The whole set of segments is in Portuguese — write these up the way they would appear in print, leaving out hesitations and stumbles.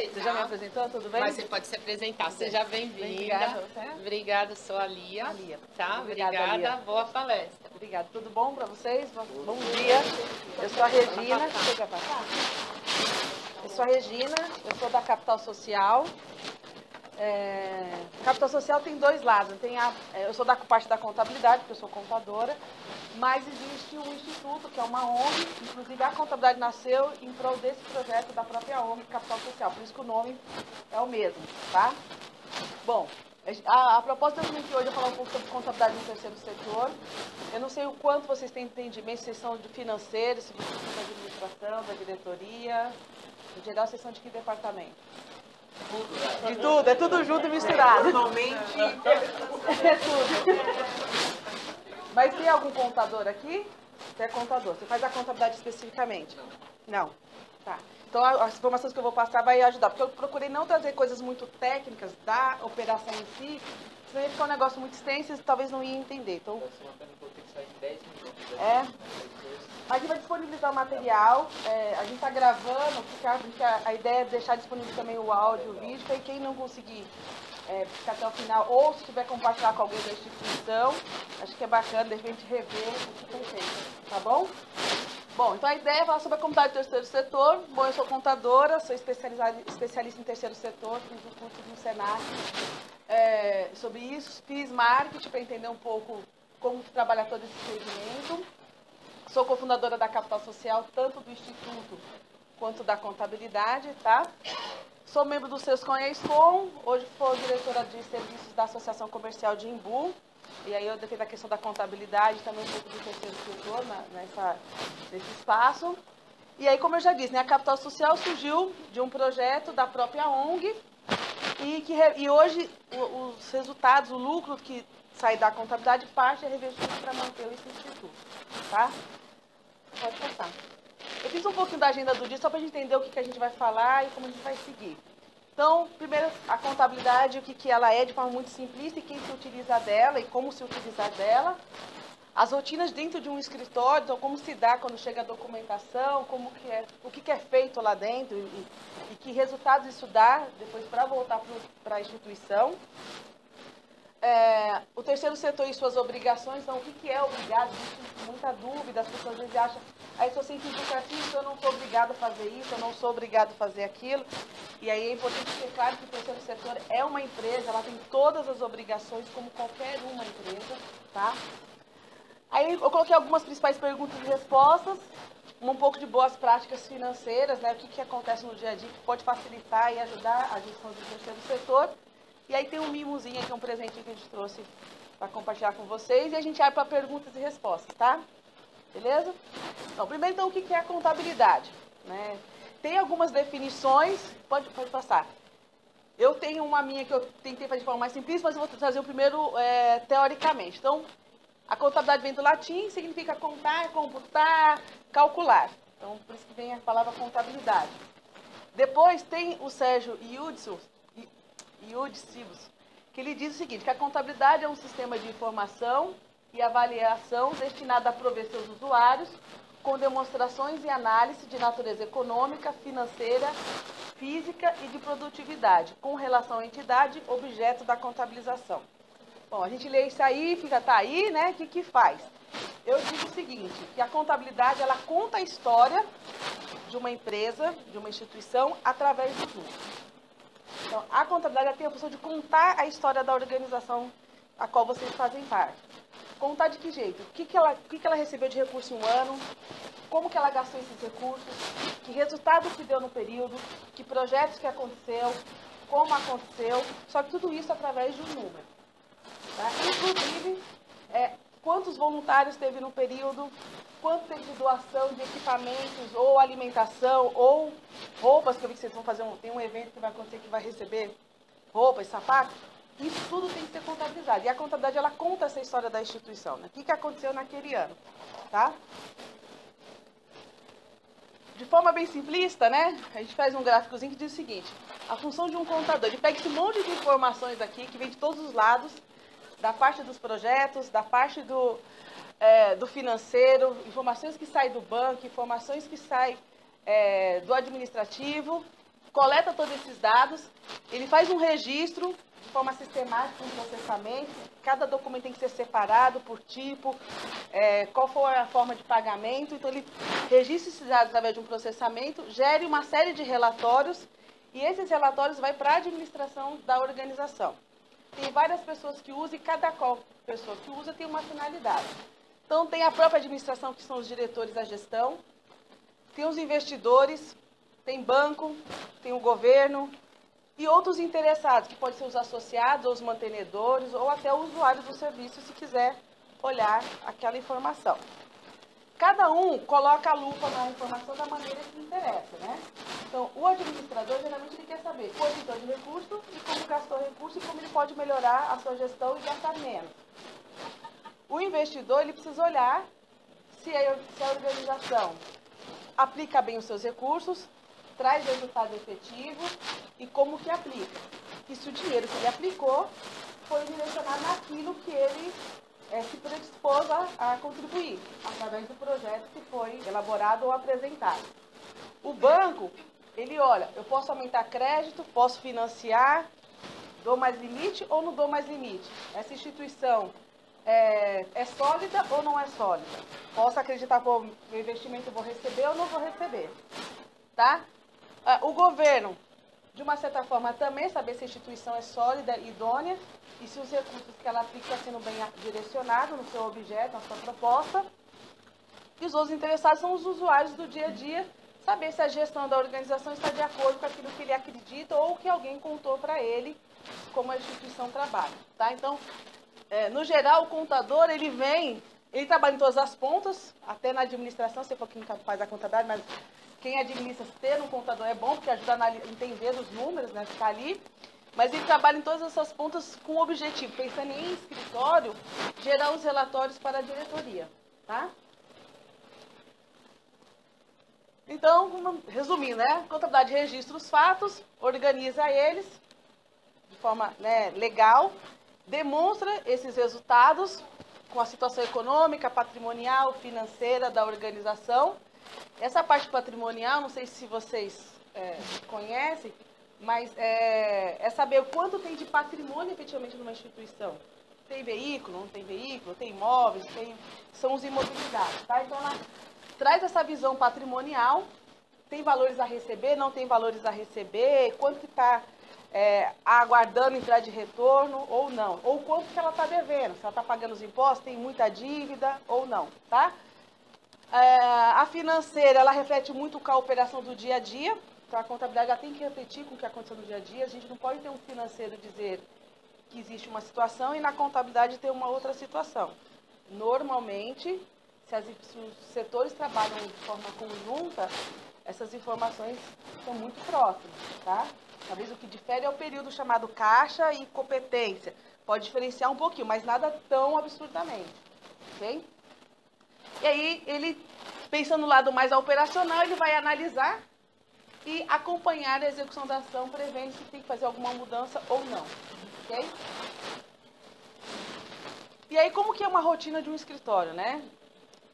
você, Você já me apresentou, tudo bem? Mas você pode se apresentar. Seja bem-vinda. Obrigada. Obrigada, sou a Lia. Tá? Obrigada, Lia. Boa palestra. Obrigada. Tudo bom para vocês? Bom dia. Eu sou a Regina. Você quer passar? Eu sou a Regina, eu sou da Capital Social. Capital Social tem dois lados. Eu sou da parte da contabilidade, porque eu sou contadora, mas existe um instituto, que é uma ONG, inclusive a contabilidade nasceu em prol desse projeto da própria ONG Capital Social, por isso que o nome é o mesmo, tá? Bom, a proposta do de hoje é falar um pouco sobre contabilidade no terceiro setor. Eu não sei o quanto vocês têm entendimento, se vocês são de financeiro, se vocês são da administração, da diretoria. No geral, vocês são de que departamento? De tudo, é tudo junto e misturado. Normalmente, É tudo. Mas tem algum contador aqui? Você é contador. Você faz a contabilidade especificamente? Não. Tá. Então, as informações que eu vou passar vai ajudar. Porque eu procurei não trazer coisas muito técnicas da operação em si, senão ia ficar um negócio muito extenso e talvez não ia entender. Então, a gente vai disponibilizar o material, a gente está gravando, porque a ideia é deixar disponível também o áudio, o vídeo, para quem não conseguir ficar até o final, ou se tiver compartilhar com alguém da instituição, acho que é bacana, de repente, rever o que foi feito, tá bom? Bom, então a ideia é falar sobre a contabilidade do terceiro setor. Bom, eu sou contadora, sou especialista em terceiro setor, fiz o curso no Senac sobre isso, fiz marketing para entender um pouco como trabalha todo esse segmento. Sou cofundadora da Capital Social, tanto do Instituto quanto da contabilidade, tá? Sou membro do SESCOM e ESCOM, hoje sou diretora de serviços da Associação Comercial de Imbu, e aí eu defendo a questão da contabilidade, também um pouco do terceiro setor nesse espaço. E aí, como eu já disse, né, a Capital Social surgiu de um projeto da própria ONG, e hoje os resultados, o lucro que sai da contabilidade, parte é revestido para manter esse instituto, tá? Pode passar. Eu fiz um pouquinho da agenda do dia, só para a gente entender o que a gente vai falar e como a gente vai seguir. Então, primeiro, a contabilidade, o que ela é de forma muito simplista e quem se utiliza dela e como se utilizar dela. As rotinas dentro de um escritório, então como se dá quando chega a documentação, o que é feito lá dentro e que resultados isso dá depois para voltar para a instituição. O terceiro setor e suas obrigações, então o que é obrigado? Existe muita dúvida, as pessoas às vezes acham, se eu sinto educativo, eu não sou obrigado a fazer isso, eu não sou obrigado a fazer aquilo. E aí é importante ter claro que o terceiro setor é uma empresa, ela tem todas as obrigações como qualquer uma empresa, tá? Aí eu coloquei algumas principais perguntas e respostas, um pouco de boas práticas financeiras, né? O que acontece no dia a dia que pode facilitar e ajudar a gestão do terceiro setor. E aí tem um mimozinho aqui, um presentinho que a gente trouxe para compartilhar com vocês. E a gente abre para perguntas e respostas, tá? Beleza? Então, primeiro, então, o que é a contabilidade? Né? Tem algumas definições, pode passar. Eu tenho uma minha que eu tentei fazer de forma mais simplista, mas eu vou trazer o primeiro teoricamente. Então, a contabilidade vem do latim, significa contar, computar, calcular. Então, por isso que vem a palavra contabilidade. Depois tem o Sérgio Iudicibus, que ele diz o seguinte, que a contabilidade é um sistema de informação e avaliação destinado a prover seus usuários com demonstrações e análise de natureza econômica, financeira, física e de produtividade, com relação à entidade, objeto da contabilização. Bom, a gente lê isso aí, tá aí, né? O que faz? Eu digo o seguinte, que a contabilidade, ela conta a história de uma empresa, de uma instituição, através dos números. Então, a contabilidade tem a função de contar a história da organização a qual vocês fazem parte. Contar de que jeito? O que ela recebeu de recurso em um ano, como que ela gastou esses recursos, que resultado que deu no período, que projetos que aconteceu, como aconteceu, só que tudo isso através de um número. Tá? Inclusive, quantos voluntários teve no período, quanto teve de doação de equipamentos, ou alimentação, ou roupas, que eu vi que vocês vão fazer, tem um evento que vai acontecer que vai receber roupas, sapatos. Isso tudo tem que ser contabilizado. E a contabilidade, ela conta essa história da instituição, né? O que aconteceu naquele ano, tá? De forma bem simplista, né? A gente faz um gráficozinho que diz o seguinte, a função de um contador, ele pega esse monte de informações aqui, que vem de todos os lados, da parte dos projetos, da parte do financeiro, informações que saem do banco, informações que saem do administrativo, coleta todos esses dados, ele faz um registro de forma sistemática, um processamento, cada documento tem que ser separado por tipo, qual for a forma de pagamento, então ele registra esses dados através de um processamento, gere uma série de relatórios, e esses relatórios vai para a administração da organização. Tem várias pessoas que usam e cada qual pessoa que usa tem uma finalidade. Então tem a própria administração, que são os diretores da gestão, tem os investidores, tem banco, tem o governo e outros interessados, que podem ser os associados, ou os mantenedores, ou até o usuário do serviço, se quiser olhar aquela informação. Cada um coloca a lupa na informação da maneira que interessa, né? Então, o administrador, geralmente, ele quer saber o gestor de recurso e como gastou recurso e como ele pode melhorar a sua gestão e gastar menos. O investidor, ele precisa olhar se a organização aplica bem os seus recursos, traz resultado efetivo e como que aplica. E se o dinheiro que ele aplicou foi direcionado naquilo que ele se predispôs a contribuir, através do projeto que foi elaborado ou apresentado. O banco, ele olha, eu posso aumentar crédito, posso financiar, dou mais limite ou não dou mais limite? Essa instituição é sólida ou não é sólida? Posso acreditar que o investimento eu vou receber ou não vou receber? Tá? O governo, de uma certa forma, também saber se a instituição é sólida e idônea e se os recursos que ela aplica estão sendo bem direcionados no seu objeto, na sua proposta. E os outros interessados são os usuários do dia a dia, saber se a gestão da organização está de acordo com aquilo que ele acredita ou que alguém contou para ele como a instituição trabalha. Tá? Então, no geral, o contador, ele trabalha em todas as pontas, até na administração, se for quem faz a contabilidade, mas quem administra, ter um contador é bom, porque ajuda a entender os números, né, ficar ali. Mas ele trabalha em todas essas pontas com o objetivo, pensando em escritório, gerar os relatórios para a diretoria. Tá? Então, resumindo, né? Contabilidade registra os fatos, organiza eles de forma legal, demonstra esses resultados com a situação econômica, patrimonial, financeira da organização. Essa parte patrimonial, não sei se vocês conhecem, mas é saber o quanto tem de patrimônio efetivamente numa instituição. Tem veículo, não tem veículo, tem imóveis, são os imobilizados. Tá? Então, ela traz essa visão patrimonial, tem valores a receber, não tem valores a receber, quanto que está aguardando entrar de retorno ou não, ou quanto que ela está devendo, se ela está pagando os impostos, tem muita dívida ou não, tá? A financeira, ela reflete muito com a operação do dia a dia, então a contabilidade ela tem que refletir com o que aconteceu no dia a dia, a gente não pode ter um financeiro dizer que existe uma situação e na contabilidade ter uma outra situação. Normalmente, se os setores trabalham de forma conjunta, essas informações são muito próximas, tá? Talvez o que difere é o período chamado caixa e competência. Pode diferenciar um pouquinho, mas nada tão absurdamente, ok? E aí, ele, pensando no lado mais operacional, ele vai analisar e acompanhar a execução da ação, prevendo se tem que fazer alguma mudança ou não, ok? E aí, como que é uma rotina de um escritório, né?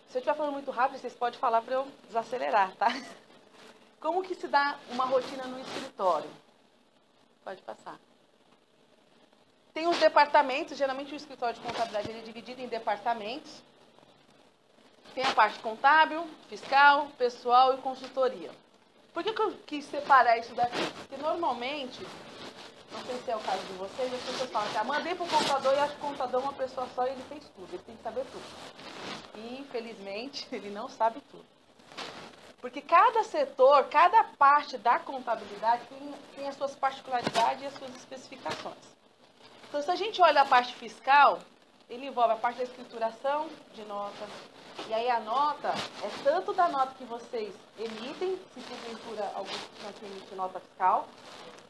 Se eu estiver falando muito rápido, vocês podem falar para eu desacelerar, tá? Como que se dá uma rotina no escritório? Pode passar. Tem os departamentos, geralmente o escritório de contabilidade ele é dividido em departamentos. Tem a parte contábil, fiscal, pessoal e consultoria. Por que eu quis separar isso daqui? Porque normalmente, não sei se é o caso de vocês, as pessoas falam assim, mandei para o contador e acho que o contador é uma pessoa só e ele fez tudo, ele tem que saber tudo. E, infelizmente, ele não sabe tudo. Porque cada setor, cada parte da contabilidade tem as suas particularidades e as suas especificações. Então, se a gente olha a parte fiscal, ele envolve a parte da escrituração de nota. E aí a nota é tanto da nota que vocês emitem, se porventura algum que emite nota fiscal,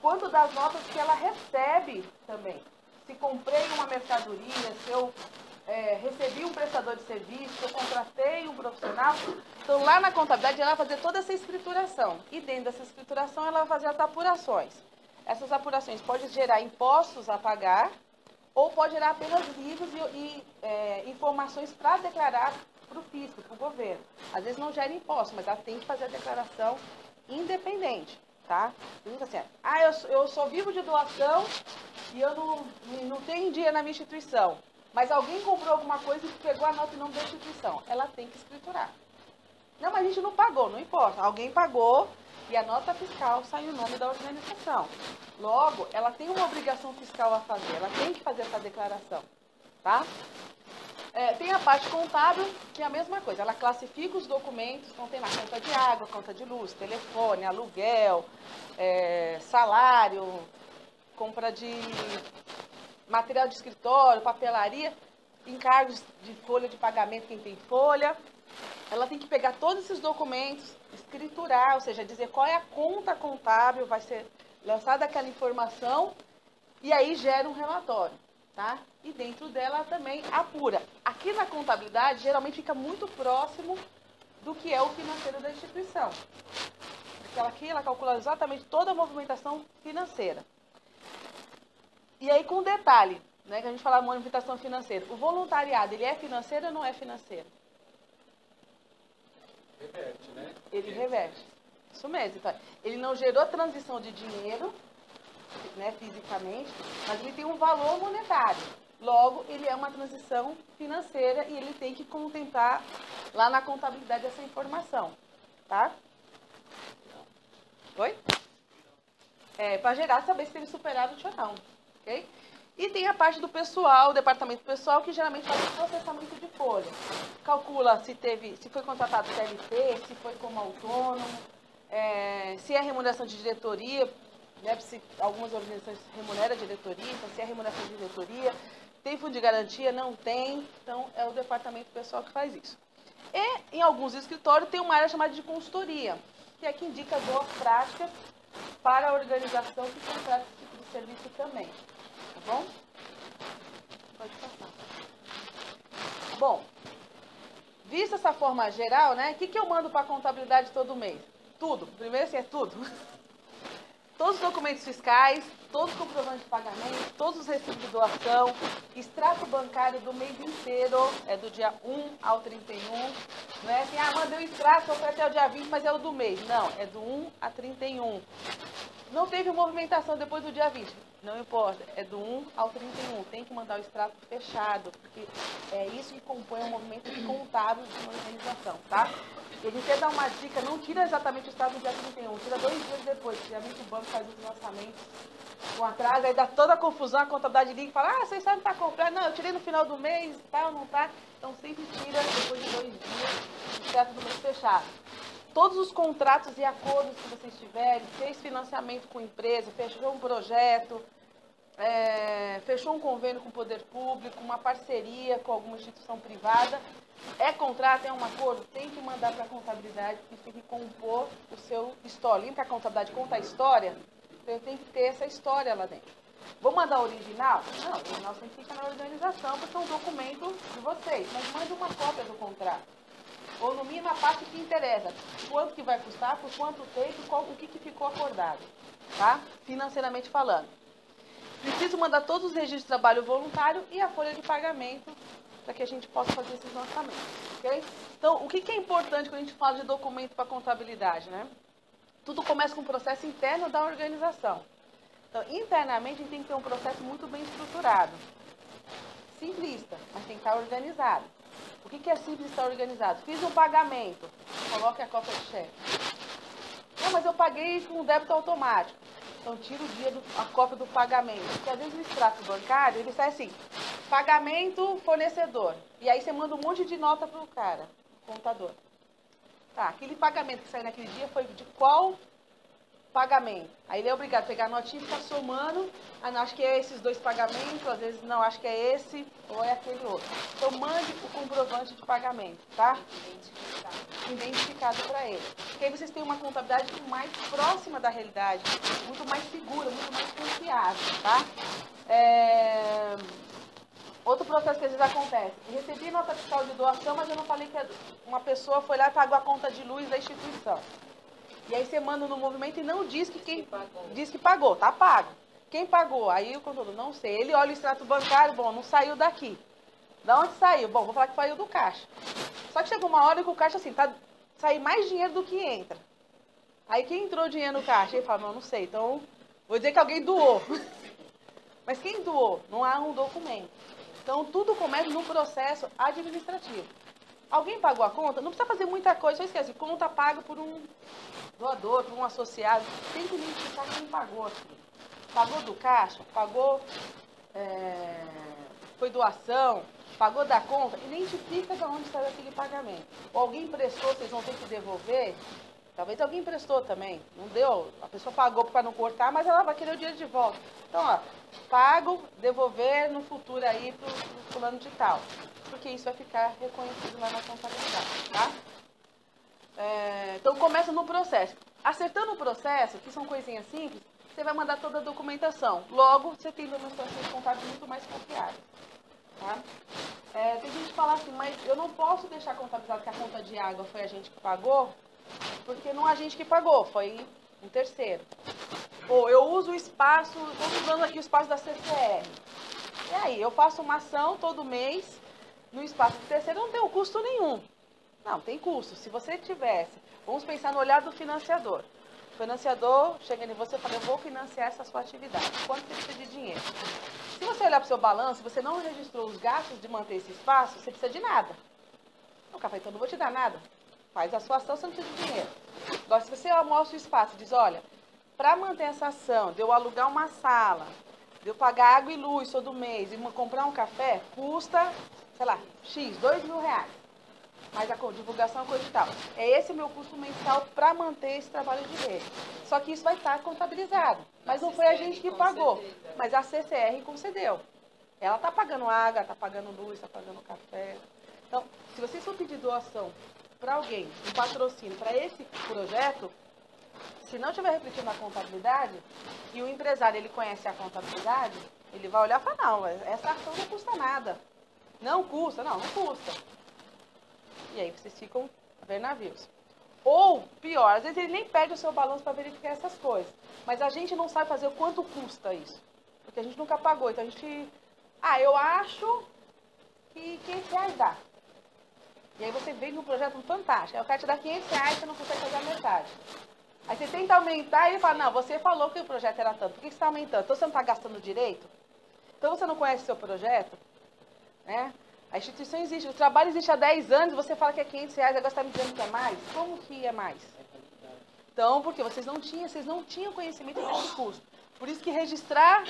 quanto das notas que ela recebe também. Se comprei uma mercadoria, se eu recebi um prestador de serviço, se eu contratei um profissional. Então, lá na contabilidade, ela vai fazer toda essa escrituração. E dentro dessa escrituração, ela vai fazer as apurações. Essas apurações podem gerar impostos a pagar ou pode gerar apenas livros e informações para declarar para o fisco, para o governo. Às vezes não gera imposto, mas ela tem que fazer a declaração independente. tá? Pergunta assim, eu só vivo de doação e eu não tenho dinheiro na minha instituição, mas alguém comprou alguma coisa e pegou a nota em nome da instituição. Ela tem que escriturar. Não, mas a gente não pagou, não importa. Alguém pagou e a nota fiscal sai o nome da organização. Logo, ela tem uma obrigação fiscal a fazer, ela tem que fazer essa declaração, tá? Tem a parte contábil, que é a mesma coisa. Ela classifica os documentos, então tem lá conta de água, conta de luz, telefone, aluguel, salário, compra de material de escritório, papelaria, encargos de folha de pagamento, quem tem folha. Ela tem que pegar todos esses documentos, escriturar, ou seja, dizer qual é a conta contábil, vai ser lançada aquela informação e aí gera um relatório, tá? E dentro dela também apura. Aqui na contabilidade, geralmente fica muito próximo do que é o financeiro da instituição. Porque aqui ela calcula exatamente toda a movimentação financeira. E aí com detalhe, né, que a gente fala de movimentação financeira. O voluntariado, ele é financeiro ou não é financeiro? Reverte, né? Ele reverte. Isso mesmo. Então, ele não gerou transição de dinheiro, né, fisicamente, mas ele tem um valor monetário. Logo, ele é uma transição financeira e ele tem que contemplar lá na contabilidade essa informação, tá? Oi? Para gerar, saber se teve superávit ou não, ok? E tem a parte do pessoal, o departamento pessoal, que geralmente faz o processamento de folha. Calcula se foi contratado CLT, se foi como autônomo, se é remuneração de diretoria, né, se algumas organizações remuneram a diretoria, então se é remuneração de diretoria, tem fundo de garantia, não tem, então é o departamento pessoal que faz isso. E em alguns escritórios tem uma área chamada de consultoria, que é que indica boas práticas para a organização que contrata esse tipo de serviço também. Tá bom? Pode passar. Bom, vista essa forma geral, né? O que eu mando para a contabilidade todo mês? Tudo. Primeiro assim, é tudo. Todos os documentos fiscais, todos os comprovantes de pagamento, todos os recibos de doação, extrato bancário do mês inteiro, é do dia 1 ao 31. Não é assim, mandei o extrato, só foi até o dia 20, mas é o do mês. Não, é do 1 a 31. Não teve movimentação depois do dia 20. Não importa, é do 1 ao 31. Tem que mandar o extrato fechado, porque é isso que compõe o movimento contábil de uma organização, tá? E a gente quer dar uma dica, não tira exatamente o extrato do dia 31, tira 2 dias depois, porque geralmente o banco faz os lançamentos com atraso, aí dá toda a confusão, a contabilidade liga e fala, seu extrato não está completo, não, eu tirei no final do mês, tá ou não tá? Então sempre tira depois de 2 dias o extrato do mês fechado. Todos os contratos e acordos que vocês tiverem, fez financiamento com empresa, fechou um projeto, fechou um convênio com o poder público, uma parceria com alguma instituição privada, contrato, é um acordo, tem que mandar para a contabilidade, porque tem que compor o seu história. Lembra que a contabilidade conta a história? Então eu tenho que ter essa história lá dentro. Vou mandar o original? Não, o original sempre fica na organização, porque é um documento de vocês, mas manda uma cópia do contrato. Ou no mínimo a parte que interessa, quanto que vai custar, por quanto tempo, o que ficou acordado, tá? Financeiramente falando. Preciso mandar todos os registros de trabalho voluntário e a folha de pagamento para que a gente possa fazer esses lançamentos, ok? Então, o que é importante quando a gente fala de documento para contabilidade, né? Tudo começa com um processo interno da organização. Então, internamente, a gente tem que ter um processo muito bem estruturado. Simplista, mas tem que estar organizado. O que é simples estar organizado? Fiz um pagamento, coloque a cópia de cheque. Não, mas eu paguei com débito automático. Então, tira o dia a cópia do pagamento. Porque às vezes o extrato bancário, ele sai assim, pagamento fornecedor. E aí você manda um monte de nota para o cara, contador. Tá, aquele pagamento que saiu naquele dia foi de qual pagamento? Aí ele é obrigado a pegar a notinha e ficar somando. Ah, não, acho que é esses 2 pagamentos, às vezes não, acho que é esse ou é aquele outro. Então, mande o comprovante de pagamento, tá? Identificado para ele. Porque aí vocês têm uma contabilidade mais próxima da realidade, muito mais segura, muito mais confiável, tá? Outro processo que às vezes acontece. Eu recebi nota fiscal de doação, mas eu não falei que uma pessoa foi lá e pagou a conta de luz da instituição. E aí você manda no movimento e não diz que quem diz que pagou, tá pago. Quem pagou? Aí o contador, não sei. Ele olha o extrato bancário, bom, não saiu daqui. Da onde saiu? Bom, vou falar que saiu do caixa. Só que chegou uma hora que o caixa, assim, sai mais dinheiro do que entra. Aí quem entrou dinheiro no caixa? Ele fala, não sei, então vou dizer que alguém doou. Mas quem doou? Não há um documento. Então tudo começa no processo administrativo. Alguém pagou a conta? Não precisa fazer muita coisa, só esquece, conta paga por um doador, por um associado. Tem que identificar quem pagou aqui. Pagou do caixa? Pagou, foi doação? Pagou da conta? Identifica de onde saiu aquele pagamento. Ou alguém emprestou, vocês vão ter que devolver? Talvez alguém emprestou também, não deu, a pessoa pagou para não cortar, mas ela vai querer o dinheiro de volta. Então, ó, pago, devolver no futuro aí pro fulano de tal. Porque isso vai ficar reconhecido lá na contabilidade, tá? Então, começa no processo. Acertando o processo, que são coisinhas simples, você vai mandar toda a documentação. Logo, você tem demonstrações contábeis muito mais confiáveis. Tá? Tem gente que fala assim, mas eu não posso deixar contabilizado que a conta de água foi a gente que pagou, porque não é a gente que pagou, foi um terceiro. Ou eu uso o espaço, estou usando aqui o espaço da CCR. E aí, eu faço uma ação todo mês no espaço do terceiro, não tem um custo nenhum. Não, tem custo. Se você tivesse, vamos pensar no olhar do financiador. O financiador chega em você e fala, eu vou financiar essa sua atividade. Quanto você precisa de dinheiro? Se você olhar para o seu balanço, você não registrou os gastos de manter esse espaço, você precisa de nada. Não, café, então não vou te dar nada. Faz a sua ação, você não precisa de dinheiro. Agora, se você mostra o espaço e diz, olha, para manter essa ação, de eu alugar uma sala, de eu pagar água e luz todo mês e comprar um café, custa, sei lá, X, R$2.000. Mas a divulgação é coisa e tal. É esse o meu custo mensal para manter esse trabalho de rede. Só que isso vai estar contabilizado. Mas não foi a gente que pagou. Mas a CCR concedeu. Ela está pagando água, está pagando luz, está pagando café. Então, se vocês for pedir doação para alguém, um patrocínio para esse projeto, se não estiver refletindo na contabilidade, e o empresário ele conhece a contabilidade, ele vai olhar e falar, não, essa ação não custa nada. Não custa? Não, não custa. E aí vocês ficam a ver navios. Ou, pior, às vezes ele nem pede o seu balanço para verificar essas coisas. Mas a gente não sabe fazer o quanto custa isso. Porque a gente nunca pagou. Então a gente... eu acho que R$500 dá. E aí você vem num projeto fantástico. Aí o cara te dá R$500 e você não consegue fazer a metade. Aí você tenta aumentar e ele fala, não, você falou que o projeto era tanto. Por que você está aumentando? Então você não está gastando direito? Então você não conhece o seu projeto? Né? A instituição existe, o trabalho existe há 10 anos, você fala que é R$500, agora você está me dizendo que é mais? Como que é mais? Então, porque vocês não tinham conhecimento desse custo. Por isso que registrar,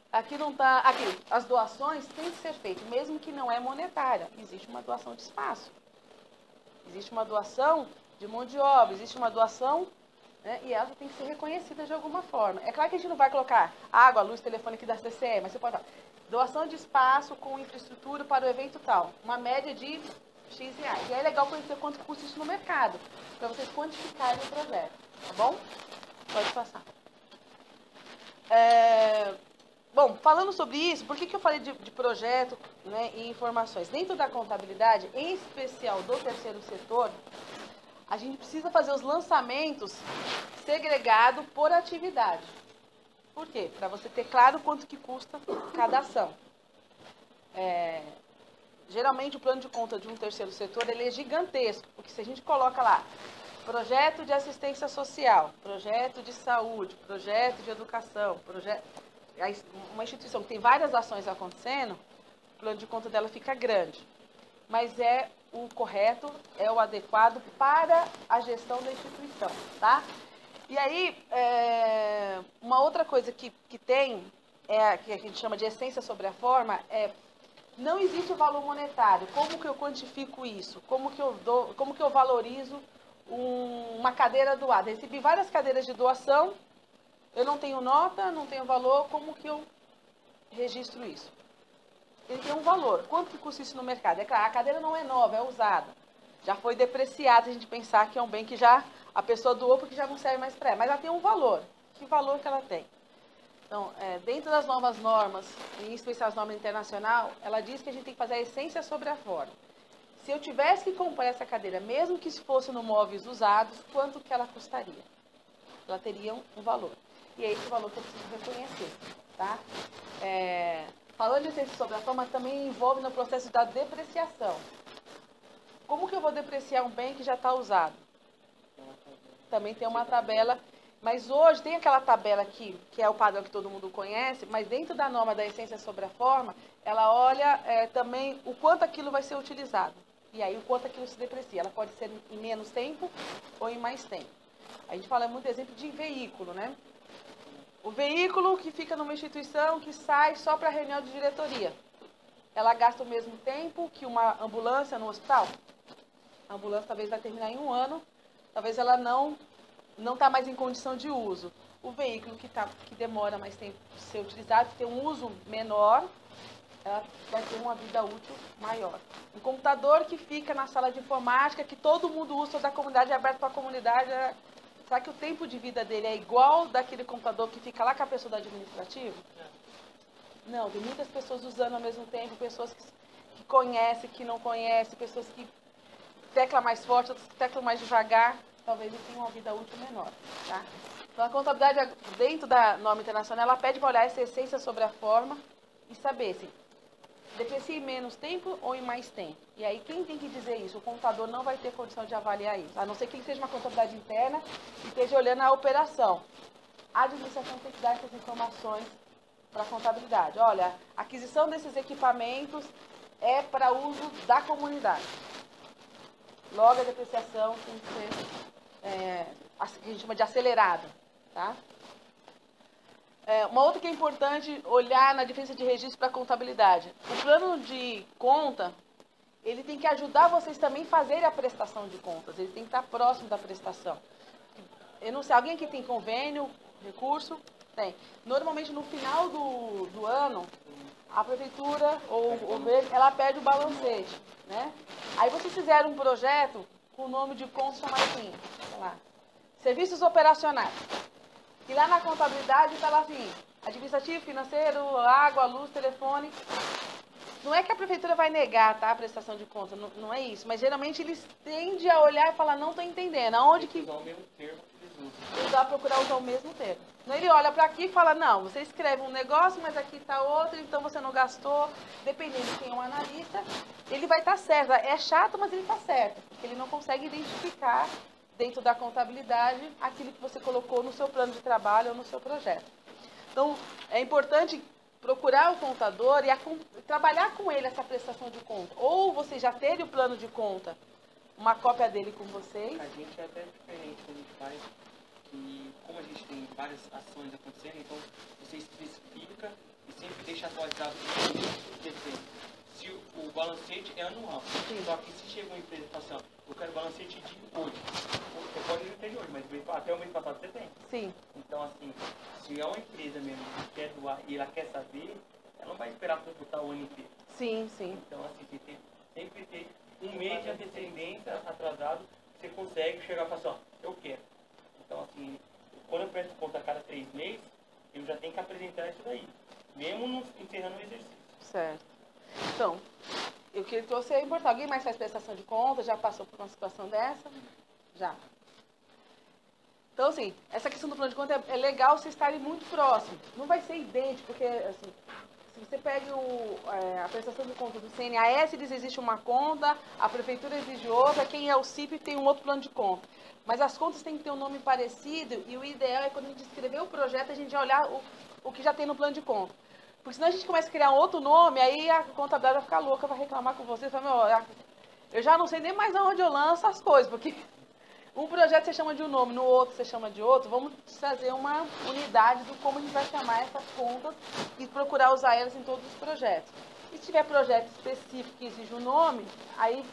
aqui não está, aqui, as doações têm que ser feitas, mesmo que não é monetária. Existe uma doação de espaço, existe uma doação de mão de obra, existe uma doação, né, e ela tem que ser reconhecida de alguma forma. É claro que a gente não vai colocar água, luz, telefone aqui da CCE, mas você pode falar, doação de espaço com infraestrutura para o evento tal. Uma média de X reais. E é legal conhecer quanto custa isso no mercado, para vocês quantificarem o projeto. Tá bom? Pode passar. Bom, falando sobre isso, por que eu falei de projeto, né, e informações? Dentro da contabilidade, em especial do terceiro setor, a gente precisa fazer os lançamentos segregado por atividade. Por quê? Para você ter claro quanto que custa cada ação. Geralmente o plano de conta de um terceiro setor ele é gigantesco, porque se a gente coloca lá projeto de assistência social, projeto de saúde, projeto de educação, uma instituição que tem várias ações acontecendo, o plano de conta dela fica grande. Mas é o correto, é o adequado para a gestão da instituição, tá? E aí, uma outra coisa que tem, que a gente chama de essência sobre a forma, não existe o valor monetário. Como que eu quantifico isso? Como que eu valorizo uma cadeira doada? Recebi várias cadeiras de doação, eu não tenho nota, não tenho valor, como que eu registro isso? Ele tem um valor. Quanto que custa isso no mercado? É claro, a cadeira não é nova, é usada. Já foi depreciada, se a gente pensar que é um bem que já a pessoa doou porque já não serve mais para ela. Mas ela tem um valor. Que valor que ela tem? Então, dentro das novas normas, em especial as normas internacionais, ela diz que a gente tem que fazer a essência sobre a forma. Se eu tivesse que comprar essa cadeira, mesmo que fosse no móveis usados, quanto que ela custaria? Ela teria um valor. E é esse valor que eu preciso reconhecer. Tá? Falando de essência sobre a forma, também envolve no processo da depreciação. Como que eu vou depreciar um bem que já está usado? também tem uma tabela. Mas hoje tem aquela tabela aqui, que é o padrão que todo mundo conhece, mas dentro da norma da essência sobre a forma, ela olha também o quanto aquilo vai ser utilizado. E aí o quanto aquilo se deprecia. Ela pode ser em menos tempo ou em mais tempo. A gente fala muito exemplo de veículo, né? O veículo que fica numa instituição que sai só para reunião de diretoria. Ela gasta o mesmo tempo que uma ambulância no hospital? A ambulância talvez vai terminar em 1 ano, talvez ela não está mais em condição de uso. O veículo que demora mais tempo de ser utilizado, que tem um uso menor, ela vai ter uma vida útil maior. Um computador que fica na sala de informática, que todo mundo usa, toda a comunidade é aberta para a comunidade, será que o tempo de vida dele é igual daquele computador que fica lá com a pessoa do administrativo? Não, tem muitas pessoas usando ao mesmo tempo, pessoas que conhecem, que não conhecem, pessoas que teclam mais forte, outras que teclam mais devagar, talvez ele tenha uma vida útil menor. Tá? Então, a contabilidade, dentro da norma internacional, ela pede para olhar essa essência sobre a forma e saber se deprecia em menos tempo ou em mais tempo. E aí, quem tem que dizer isso? O contador não vai ter condição de avaliar isso, a não ser que ele seja uma contabilidade interna e esteja olhando a operação. A administração tem que dar essas informações para a contabilidade. Olha, a aquisição desses equipamentos é para uso da comunidade. Logo, a depreciação tem que ser, que a gente chama de acelerada. Tá? Uma outra que é importante olhar na diferença de registro para a contabilidade. O plano de conta, ele tem que ajudar vocês também a fazerem a prestação de contas. Ele tem que estar próximo da prestação. Eu não sei, alguém aqui tem convênio, recurso? Tem. Normalmente, no final do ano, a prefeitura ou o governo, ela pede o balancete, né? Aí vocês fizeram um projeto com o nome de conta chamado assim, sei lá, serviços operacionais. E lá na contabilidade está lá assim, administrativo, financeiro, água, luz, telefone. Não é que a prefeitura vai negar, tá, a prestação de conta, não é isso. Mas geralmente eles tendem a olhar e falar, não estou entendendo. Aonde que... Usar o mesmo termo que eles usam. Ele vai procurar usar o mesmo termo. Então ele olha para aqui e fala, não, você escreve um negócio, mas aqui está outro, então você não gastou. Dependendo de quem é um analista, ele vai estar certo. É chato, mas ele está certo. Porque ele não consegue identificar dentro da contabilidade aquilo que você colocou no seu plano de trabalho ou no seu projeto. Então, é importante procurar o contador e trabalhar com ele essa prestação de conta. Ou você já ter o plano de conta, uma cópia dele com vocês. A gente é até diferente quando a gente faz, que como a gente tem várias ações acontecendo, então você especifica e sempre deixa atualizado o defeito. Se o balancete é anual, Sim. Só que se chega uma empresa e fala assim, ó, eu quero balancete de hoje, você pode não ter de hoje, mas até o mês passado você tem. Sim. Então, assim, se é uma empresa mesmo que quer doar e ela quer saber, ela não vai esperar computar o ano inteiro. Sim, sim. Então, assim, você tem sempre ter um mês de antecedência atrasado, você consegue chegar e falar assim, ó, eu quero. Então, assim, quando eu presto conta a cada 3 meses, eu já tenho que apresentar isso daí, mesmo encerrando o exercício. Certo. Então, o que ele trouxe é importante. Alguém mais faz prestação de conta? Já passou por uma situação dessa? Já. Então, assim, essa questão do plano de conta é legal vocês estarem muito próximos. Não vai ser idêntico, porque, assim, se você pega a prestação de conta do CNAS, eles existe uma conta, a prefeitura exige outra, quem é o CIP tem um outro plano de conta. Mas as contas têm que ter um nome parecido e o ideal é quando a gente escrever o projeto, a gente já olhar o que já tem no plano de conta. Porque senão a gente começa a criar um outro nome, aí a contabilidade vai ficar louca, vai reclamar com você, fala, eu já não sei nem mais aonde eu lanço as coisas, porque um projeto você chama de um nome, no outro você chama de outro, vamos fazer uma unidade do como a gente vai chamar essas contas e procurar usar elas em todos os projetos. E se tiver projeto específico que exige um nome, aí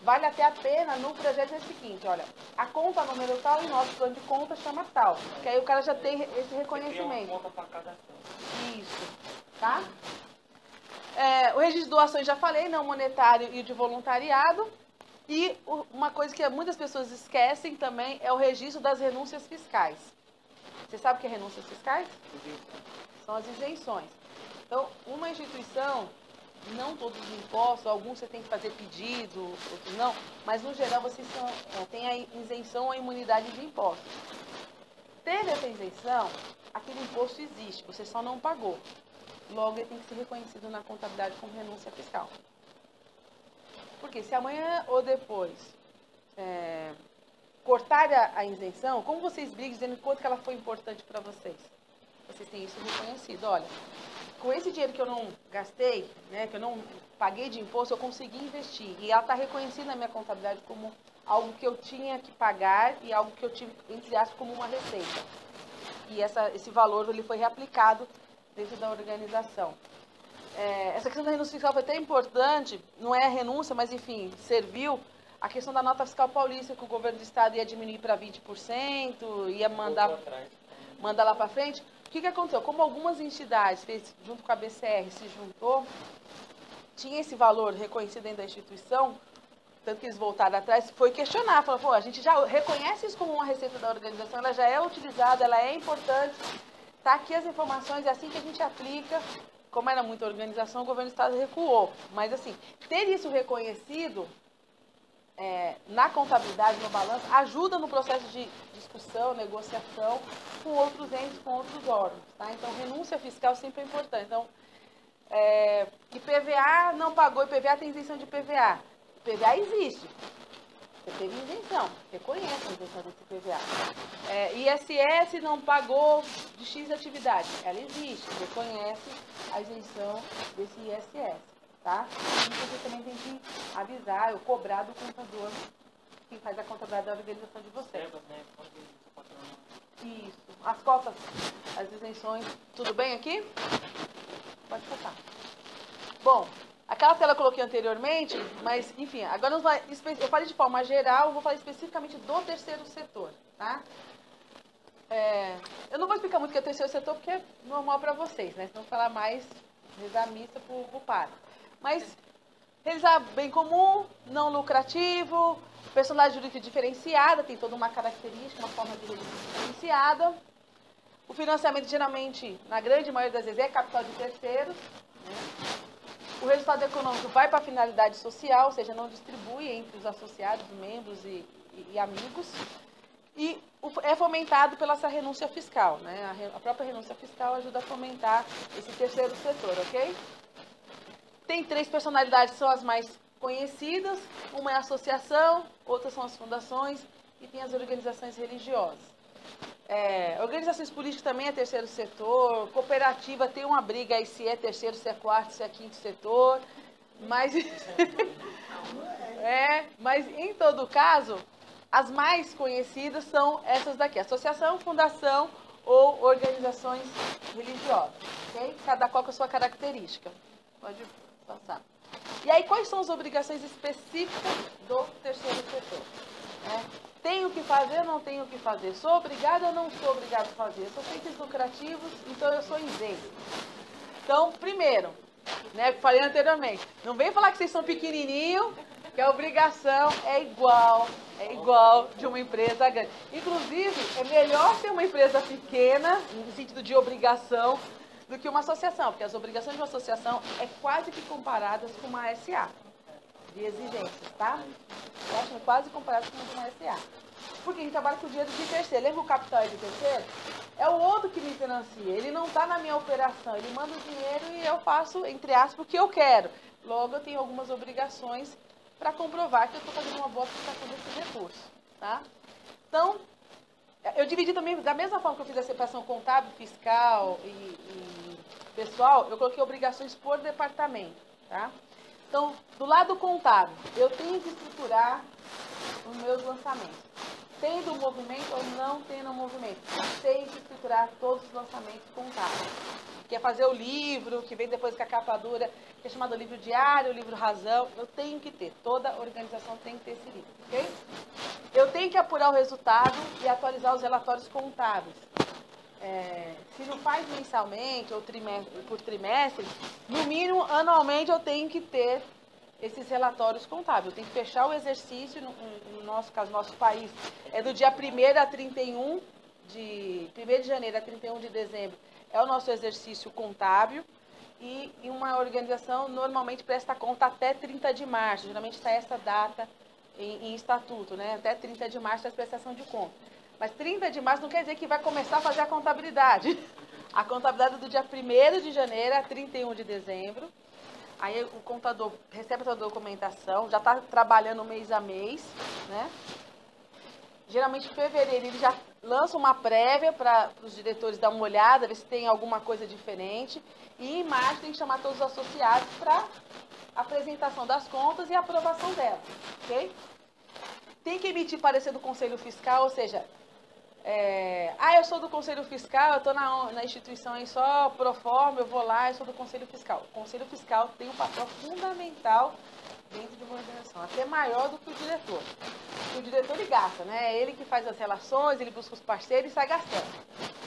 vale até a pena no projeto é o seguinte, olha, a conta número tal e nosso plano de conta chama tal, que aí o cara já tem esse reconhecimento. Uma conta para cada ação. Isso, tá? O registro de doações já falei, não monetário e de voluntariado. E uma coisa que muitas pessoas esquecem também é o registro das renúncias fiscais. Você sabe o que é renúncias fiscais? São as isenções. Então, uma instituição, não todos os impostos, alguns você tem que fazer pedido, outros não, mas no geral vocês têm a isenção ou a imunidade de impostos. Tendo essa isenção, aquele imposto existe, você só não pagou. Logo, ele tem que ser reconhecido na contabilidade como renúncia fiscal. Porque se amanhã ou depois cortar a isenção, como vocês brigam dizendo quanto que ela foi importante para vocês? Vocês têm isso reconhecido. Olha, com esse dinheiro que eu não gastei, né, que eu não paguei de imposto, eu consegui investir. E ela está reconhecida na minha contabilidade como algo que eu tinha que pagar e algo que eu tive, entre aspas, como uma receita. E esse valor ele foi reaplicado dentro da organização. Essa questão da renúncia fiscal foi até importante, não é a renúncia, mas enfim, serviu a questão da nota fiscal paulista, que o governo do estado ia diminuir para 20%, ia mandar lá para frente. O que aconteceu? Como algumas entidades, junto com a BCR, se juntou, tinha esse valor reconhecido dentro da instituição, tanto que eles voltaram atrás, foi questionar, falou, pô, a gente já reconhece isso como uma receita da organização, ela já é utilizada, ela é importante, está aqui as informações, é assim que a gente aplica. Como era muita organização, o governo do estado recuou. Mas, assim, ter isso reconhecido na contabilidade, no balanço, ajuda no processo de discussão, negociação com outros entes, com outros órgãos. Tá? Então, renúncia fiscal sempre é importante. Então, IPVA não pagou, IPVA tem isenção de IPVA. IPVA existe. Você teve isenção, reconhece a isenção desse IPVA. ISS não pagou de X atividade. Ela existe, reconhece a isenção desse ISS. Tá? E você também tem que avisar ou cobrar do contador, quem faz a contabilidade da organização de vocês. Isso. As cotas, as isenções. Tudo bem aqui? Pode passar. Bom, aquela tela eu coloquei anteriormente, mas, enfim, agora eu falei de forma geral, eu vou falar especificamente do terceiro setor, tá? Eu não vou explicar muito o que é o terceiro setor, porque é normal para vocês, né? Se não falar mais, rezar a missa pro padre. Mas, realizar bem comum, não lucrativo, personalidade jurídica diferenciada, tem toda uma característica, uma forma de registro diferenciada. O financiamento, geralmente, na grande maioria das vezes, é capital de terceiros, né? O resultado econômico vai para a finalidade social, ou seja, não distribui entre os associados, membros e amigos. E é fomentado pela essa renúncia fiscal, né? A própria renúncia fiscal ajuda a fomentar esse terceiro setor, ok? Tem 3 personalidades que são as mais conhecidas. Uma é a associação, outras são as fundações e tem as organizações religiosas. Organizações políticas também é terceiro setor, cooperativa tem uma briga aí se é terceiro, se é quarto, se é quinto setor, mas, mas em todo caso, as mais conhecidas são essas daqui, associação, fundação ou organizações religiosas, ok? Cada qual com a sua característica. Pode passar. E aí, quais são as obrigações específicas do terceiro setor? Tenho que fazer ou não tenho que fazer? Sou obrigado ou não sou obrigado a fazer? Sou fins lucrativos, então eu sou isento. Então, primeiro, né, que falei anteriormente, não vem falar que vocês são pequenininho, que a obrigação é igual de uma empresa grande. Inclusive, é melhor ter uma empresa pequena, no sentido de obrigação, do que uma associação, porque as obrigações de uma associação é quase que comparadas com uma SA, de exigências, tá? Eu acho quase comparadas com uma SA. Porque a gente trabalha com o dinheiro de terceiro. Lembra o capital é de terceiro? É o outro que me financia, ele não está na minha operação, ele manda o dinheiro e eu faço, entre aspas, o que eu quero. Logo, eu tenho algumas obrigações para comprovar que eu estou fazendo uma boa aplicação desse recurso, tá? Então, eu dividi também, da mesma forma que eu fiz a separação contábil, fiscal e pessoal, eu coloquei obrigações por departamento, tá? Então, do lado contábil, eu tenho que estruturar os meus lançamentos. Tendo movimento ou não tendo movimento, tenho que estruturar todos os lançamentos contábeis. Que é fazer o livro, que vem depois com a capa dura, que é chamado livro diário, livro razão. Eu tenho que ter, toda organização tem que ter esse livro, ok? Eu tenho que apurar o resultado e atualizar os relatórios contábeis. Se não faz mensalmente ou por trimestre, no mínimo, anualmente, eu tenho que ter esses relatórios contábeis. Eu tenho que fechar o exercício, no nosso caso, nosso país, é do dia 1º a 31 de 1º de janeiro a 31 de dezembro, é o nosso exercício contábil, e uma organização normalmente presta conta até 30 de março, geralmente está essa data em estatuto, né? Até 30 de março é a prestação de conta. Mas 30 de março não quer dizer que vai começar a fazer a contabilidade. A contabilidade é do dia 1º de janeiro a 31 de dezembro. Aí o contador recebe a documentação, já está trabalhando mês a mês, né? Geralmente em fevereiro ele já lança uma prévia para os diretores dar uma olhada, ver se tem alguma coisa diferente. E em março tem que chamar todos os associados para apresentação das contas e aprovação delas, ok? Tem que emitir parecer do Conselho Fiscal, ou seja, eu sou do Conselho Fiscal, eu estou na instituição aí só pro forma, eu vou lá, eu sou do Conselho Fiscal. O Conselho Fiscal tem um papel fundamental dentro de uma organização, até maior do que o diretor. O diretor ele gasta, né? É ele que faz as relações, ele busca os parceiros e sai gastando.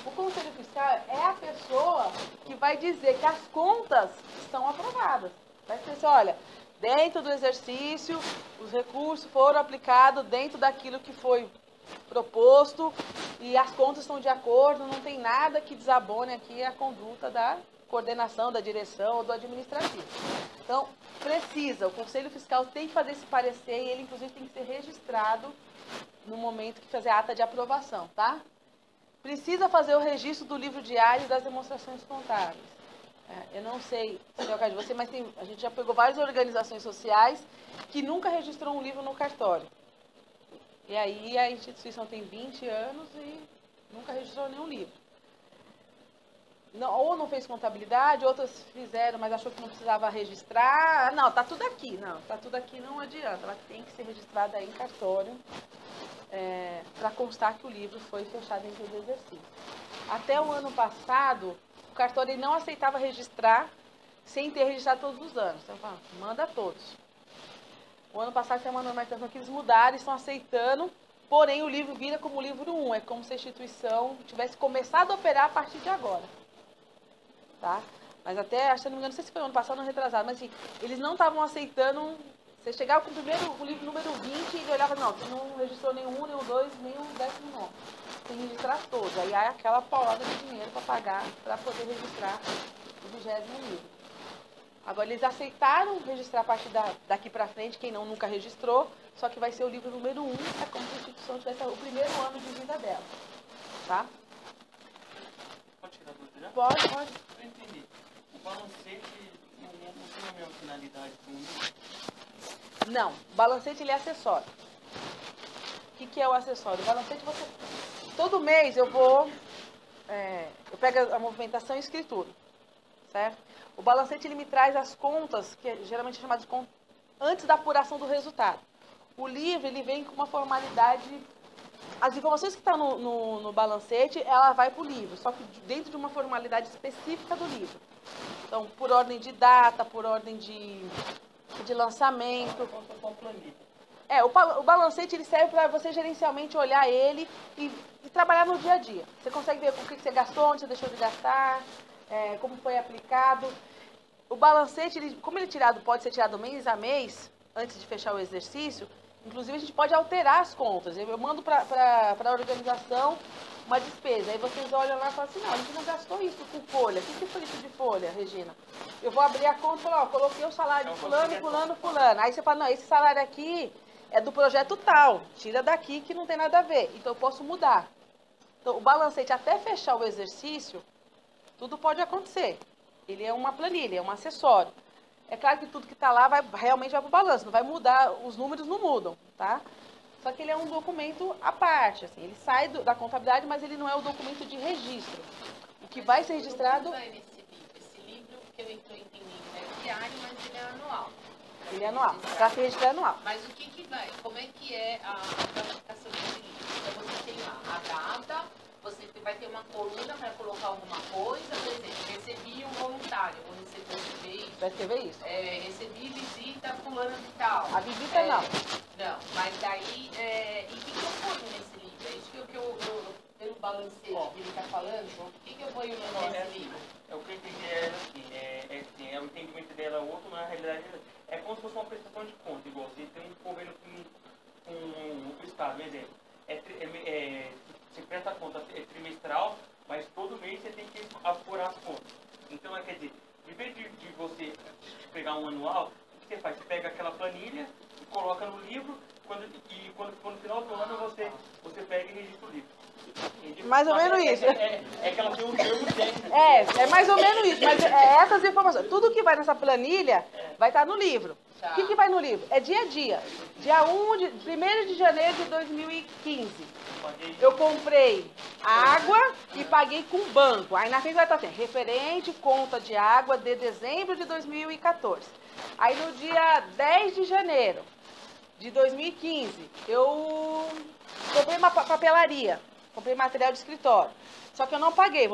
O Conselho Fiscal é a pessoa que vai dizer que as contas estão aprovadas. Vai dizer assim, olha, dentro do exercício, os recursos foram aplicados dentro daquilo que foi proposto e as contas estão de acordo, não tem nada que desabone aqui a conduta da coordenação, da direção ou do administrativo. Então, o Conselho Fiscal tem que fazer esse parecer e ele, inclusive, tem que ser registrado no momento que fazer a ata de aprovação, tá? Precisa fazer o registro do livro diário e das demonstrações contábeis. Eu não sei se é o caso de você, mas a gente já pegou várias organizações sociais que nunca registrou um livro no cartório. E aí a instituição tem 20 anos e nunca registrou nenhum livro. Não, ou não fez contabilidade, outras fizeram, mas achou que não precisava registrar. Não, tá tudo aqui. Não, tá tudo aqui, não adianta. Ela tem que ser registrada aí em cartório para constar que o livro foi fechado dentro do exercício. Até o ano passado, o cartório não aceitava registrar sem ter registrado todos os anos. Então, manda todos. O ano passado, tem uma normatização que eles mudaram e estão aceitando, porém o livro vira como livro 1. É como se a instituição tivesse começado a operar a partir de agora. Tá? Mas até, se não me engano, não sei se foi ano passado ou ano retrasado, mas assim, eles não estavam aceitando. Você chegava com o livro número 20 e ele olhava, não, você não registrou nenhum, nenhum 2, nenhum 19. Tem que registrar todos. Aí há aquela paulada de dinheiro para pagar, para poder registrar o 20º livro. Agora, eles aceitaram registrar a partir daqui para frente, quem nunca registrou, só que vai ser o livro número 1, é como se a instituição tivesse o primeiro ano de vida dela. Tá? Pode tirar dúvida já? Pode. Eu entendi. O balancete não tem a mesma finalidade do livro? Não, o balancete ele é acessório. O que é o acessório? O balancete todo mês eu pego a movimentação e escritura, certo? O balancete ele me traz as contas, que geralmente é chamado de conta, antes da apuração do resultado. O livro ele vem com uma formalidade. As informações que estão no balancete, ela vai para o livro, só que dentro de uma formalidade específica do livro. Então, por ordem de data, por ordem de lançamento. O balancete ele serve para você gerencialmente olhar ele e trabalhar no dia a dia. Você consegue ver com o que você gastou, onde você deixou de gastar, como foi aplicado. O balancete, como ele pode ser tirado mês a mês, antes de fechar o exercício, inclusive a gente pode alterar as contas. Eu mando para a organização uma despesa. Aí vocês olham lá e falam assim, não, a gente não gastou isso com folha. O que foi isso de folha, Regina? Eu vou abrir a conta e falar, coloquei o salário de fulano. Aí você fala, não, esse salário aqui é do projeto tal. Tira daqui que não tem nada a ver. Então eu posso mudar. Então o balancete, até fechar o exercício, tudo pode acontecer. Ele é uma planilha, é um acessório. É claro que tudo que está lá realmente vai para o balanço, não vai mudar, os números não mudam, tá? Só que ele é um documento à parte, assim, ele sai da contabilidade, mas ele não é o documento de registro. O que vai ser registrado... Esse livro que eu estou entendendo é diário, mas ele é anual. Ele é anual, para ser registrado anual. Mas o que vai? Como é que é a classificação desse livro? Então você tem lá a data, você vai ter uma coluna para colocar alguma coisa, por exemplo, recebi um voluntário, vou receber isso. Vai escrever isso? Recebi visita fulana de tal. A visita não. Não, mas daí, e o que eu ponho nesse livro? É isso que eu pelo balancete que ele está falando, o que eu ponho nesse livro? O que eu entendi o entendimento dela é outro, mas na realidade é como se fosse uma prestação de conta, igual você tem um convênio com o Estado, por exemplo. Você presta conta trimestral, mas todo mês você tem que apurar as contas. Então, quer dizer, em vez de você pegar um anual, o que você faz? Você pega aquela planilha e coloca no livro, quando no final do ano você pega e registra o livro. Mais ou menos isso. É que ela tem um termo técnico. É mais ou menos isso, mas essas informações. Tudo que vai nessa planilha Vai estar no livro. Tá. O que vai no livro? É dia a dia. Dia 1º de janeiro de 2015. Eu comprei água e paguei com banco. Aí na frente vai estar assim, referente conta de água de dezembro de 2014. Aí no dia 10 de janeiro de 2015, eu comprei uma papelaria, comprei material de escritório. Só que eu não paguei,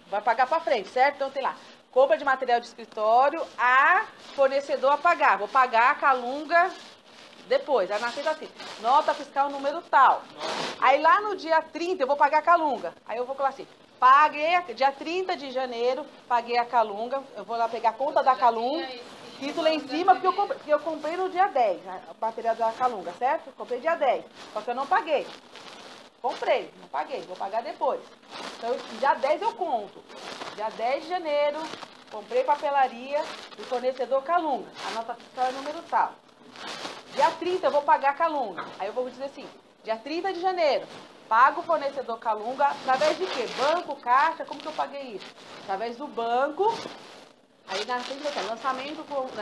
vai pagar para frente, certo? Então tem lá, compra de material de escritório a fornecedor a pagar. Vou pagar a Calunga depois. Aí na frente assim, nota fiscal número tal. Aí lá no dia 30 eu vou pagar a Calunga. Aí eu vou falar assim, paguei, dia 30 de janeiro, paguei a Calunga. Eu vou lá pegar a conta da Calunga. Escrito lá em cima, porque eu comprei no dia 10, o material da Calunga, certo? Comprei dia 10, só que eu não paguei. Comprei, não paguei, vou pagar depois. Então, dia 10 eu conto. Dia 10 de janeiro, comprei papelaria do fornecedor Calunga. A nota fiscal é número tal. Dia 30 eu vou pagar a Calunga. Aí eu vou dizer assim, dia 30 de janeiro, pago o fornecedor Calunga através de quê? Banco, caixa, como que eu paguei isso? Através do banco. Aí na frente vai ter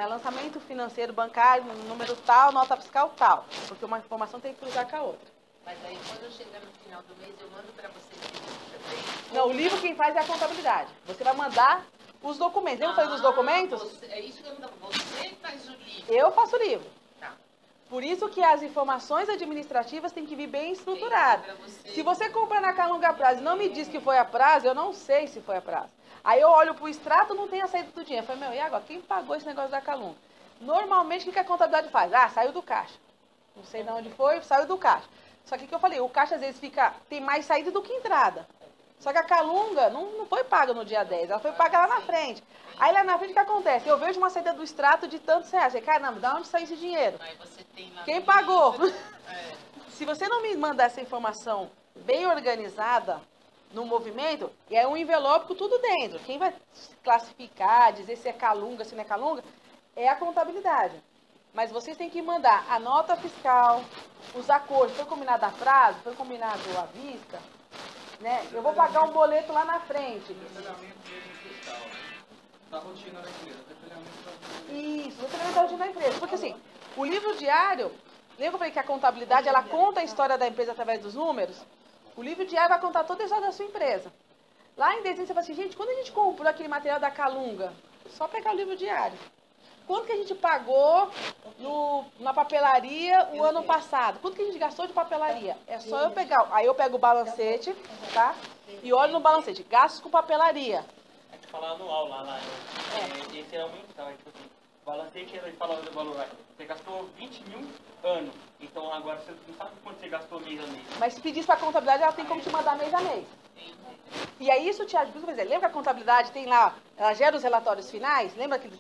lançamento financeiro bancário, número tal, nota fiscal tal. Porque uma informação tem que cruzar com a outra. Mas aí quando eu chegar no final do mês, eu mando para vocês também. Não, o livro quem faz é a contabilidade. Você vai mandar os documentos. Lembra que eu falei dos documentos? É isso que eu mando. Você faz o livro. Eu faço o livro. Tá. Por isso que as informações administrativas têm que vir bem estruturadas. Se você compra na Calunga a prazo e não me diz que foi a prazo, eu não sei se foi a prazo. Aí eu olho pro extrato, não tem a saída do dinheiro. Eu falei, meu, e agora? Quem pagou esse negócio da Calunga? Normalmente, o que a contabilidade faz? Ah, saiu do caixa. Não sei de onde foi, saiu do caixa. Só que o que eu falei, o caixa às vezes tem mais saída do que entrada. Só que a Calunga não foi paga no dia 10, ela foi paga lá na frente. Aí lá na frente o que acontece? Eu vejo uma saída do extrato de tantos reais. Eu falei, caramba, da onde saiu esse dinheiro? Aí você tem lá Quem pagou? É. Se você não me mandar essa informação bem organizada no movimento, e é um envelope com tudo dentro. Quem vai classificar, dizer se é Calunga, se não é Calunga, é a contabilidade. Mas vocês têm que mandar a nota fiscal, os acordos. Foi combinado a prazo? Foi combinado à vista? Né? Eu vou pagar um boleto lá na frente. Da rotina da empresa. Isso, detalhamento da rotina da empresa. Porque assim, o livro diário, lembra que eu falei que a contabilidade, ela conta a história da empresa através dos números? O livro diário vai contar toda a história da sua empresa. Lá em dezembro você fala assim, gente, quando a gente comprou aquele material da Calunga, só pegar o livro diário. Quanto que a gente pagou na papelaria o ano passado? Quanto que a gente gastou de papelaria? É só eu pegar. Aí eu pego o balancete, tá? E olho no balancete. Gastos com papelaria. A gente fala anual lá. Esse é o mensal. Tipo assim, o balancete, ele fala do valor. Você gastou 20 mil ano. Então agora você não sabe quanto você gastou mês a mês. Mas se pedisse para a contabilidade, ela tem como te mandar mês a mês. E aí isso te ajuda. Por exemplo, lembra que a contabilidade tem lá, ela gera os relatórios finais? Lembra que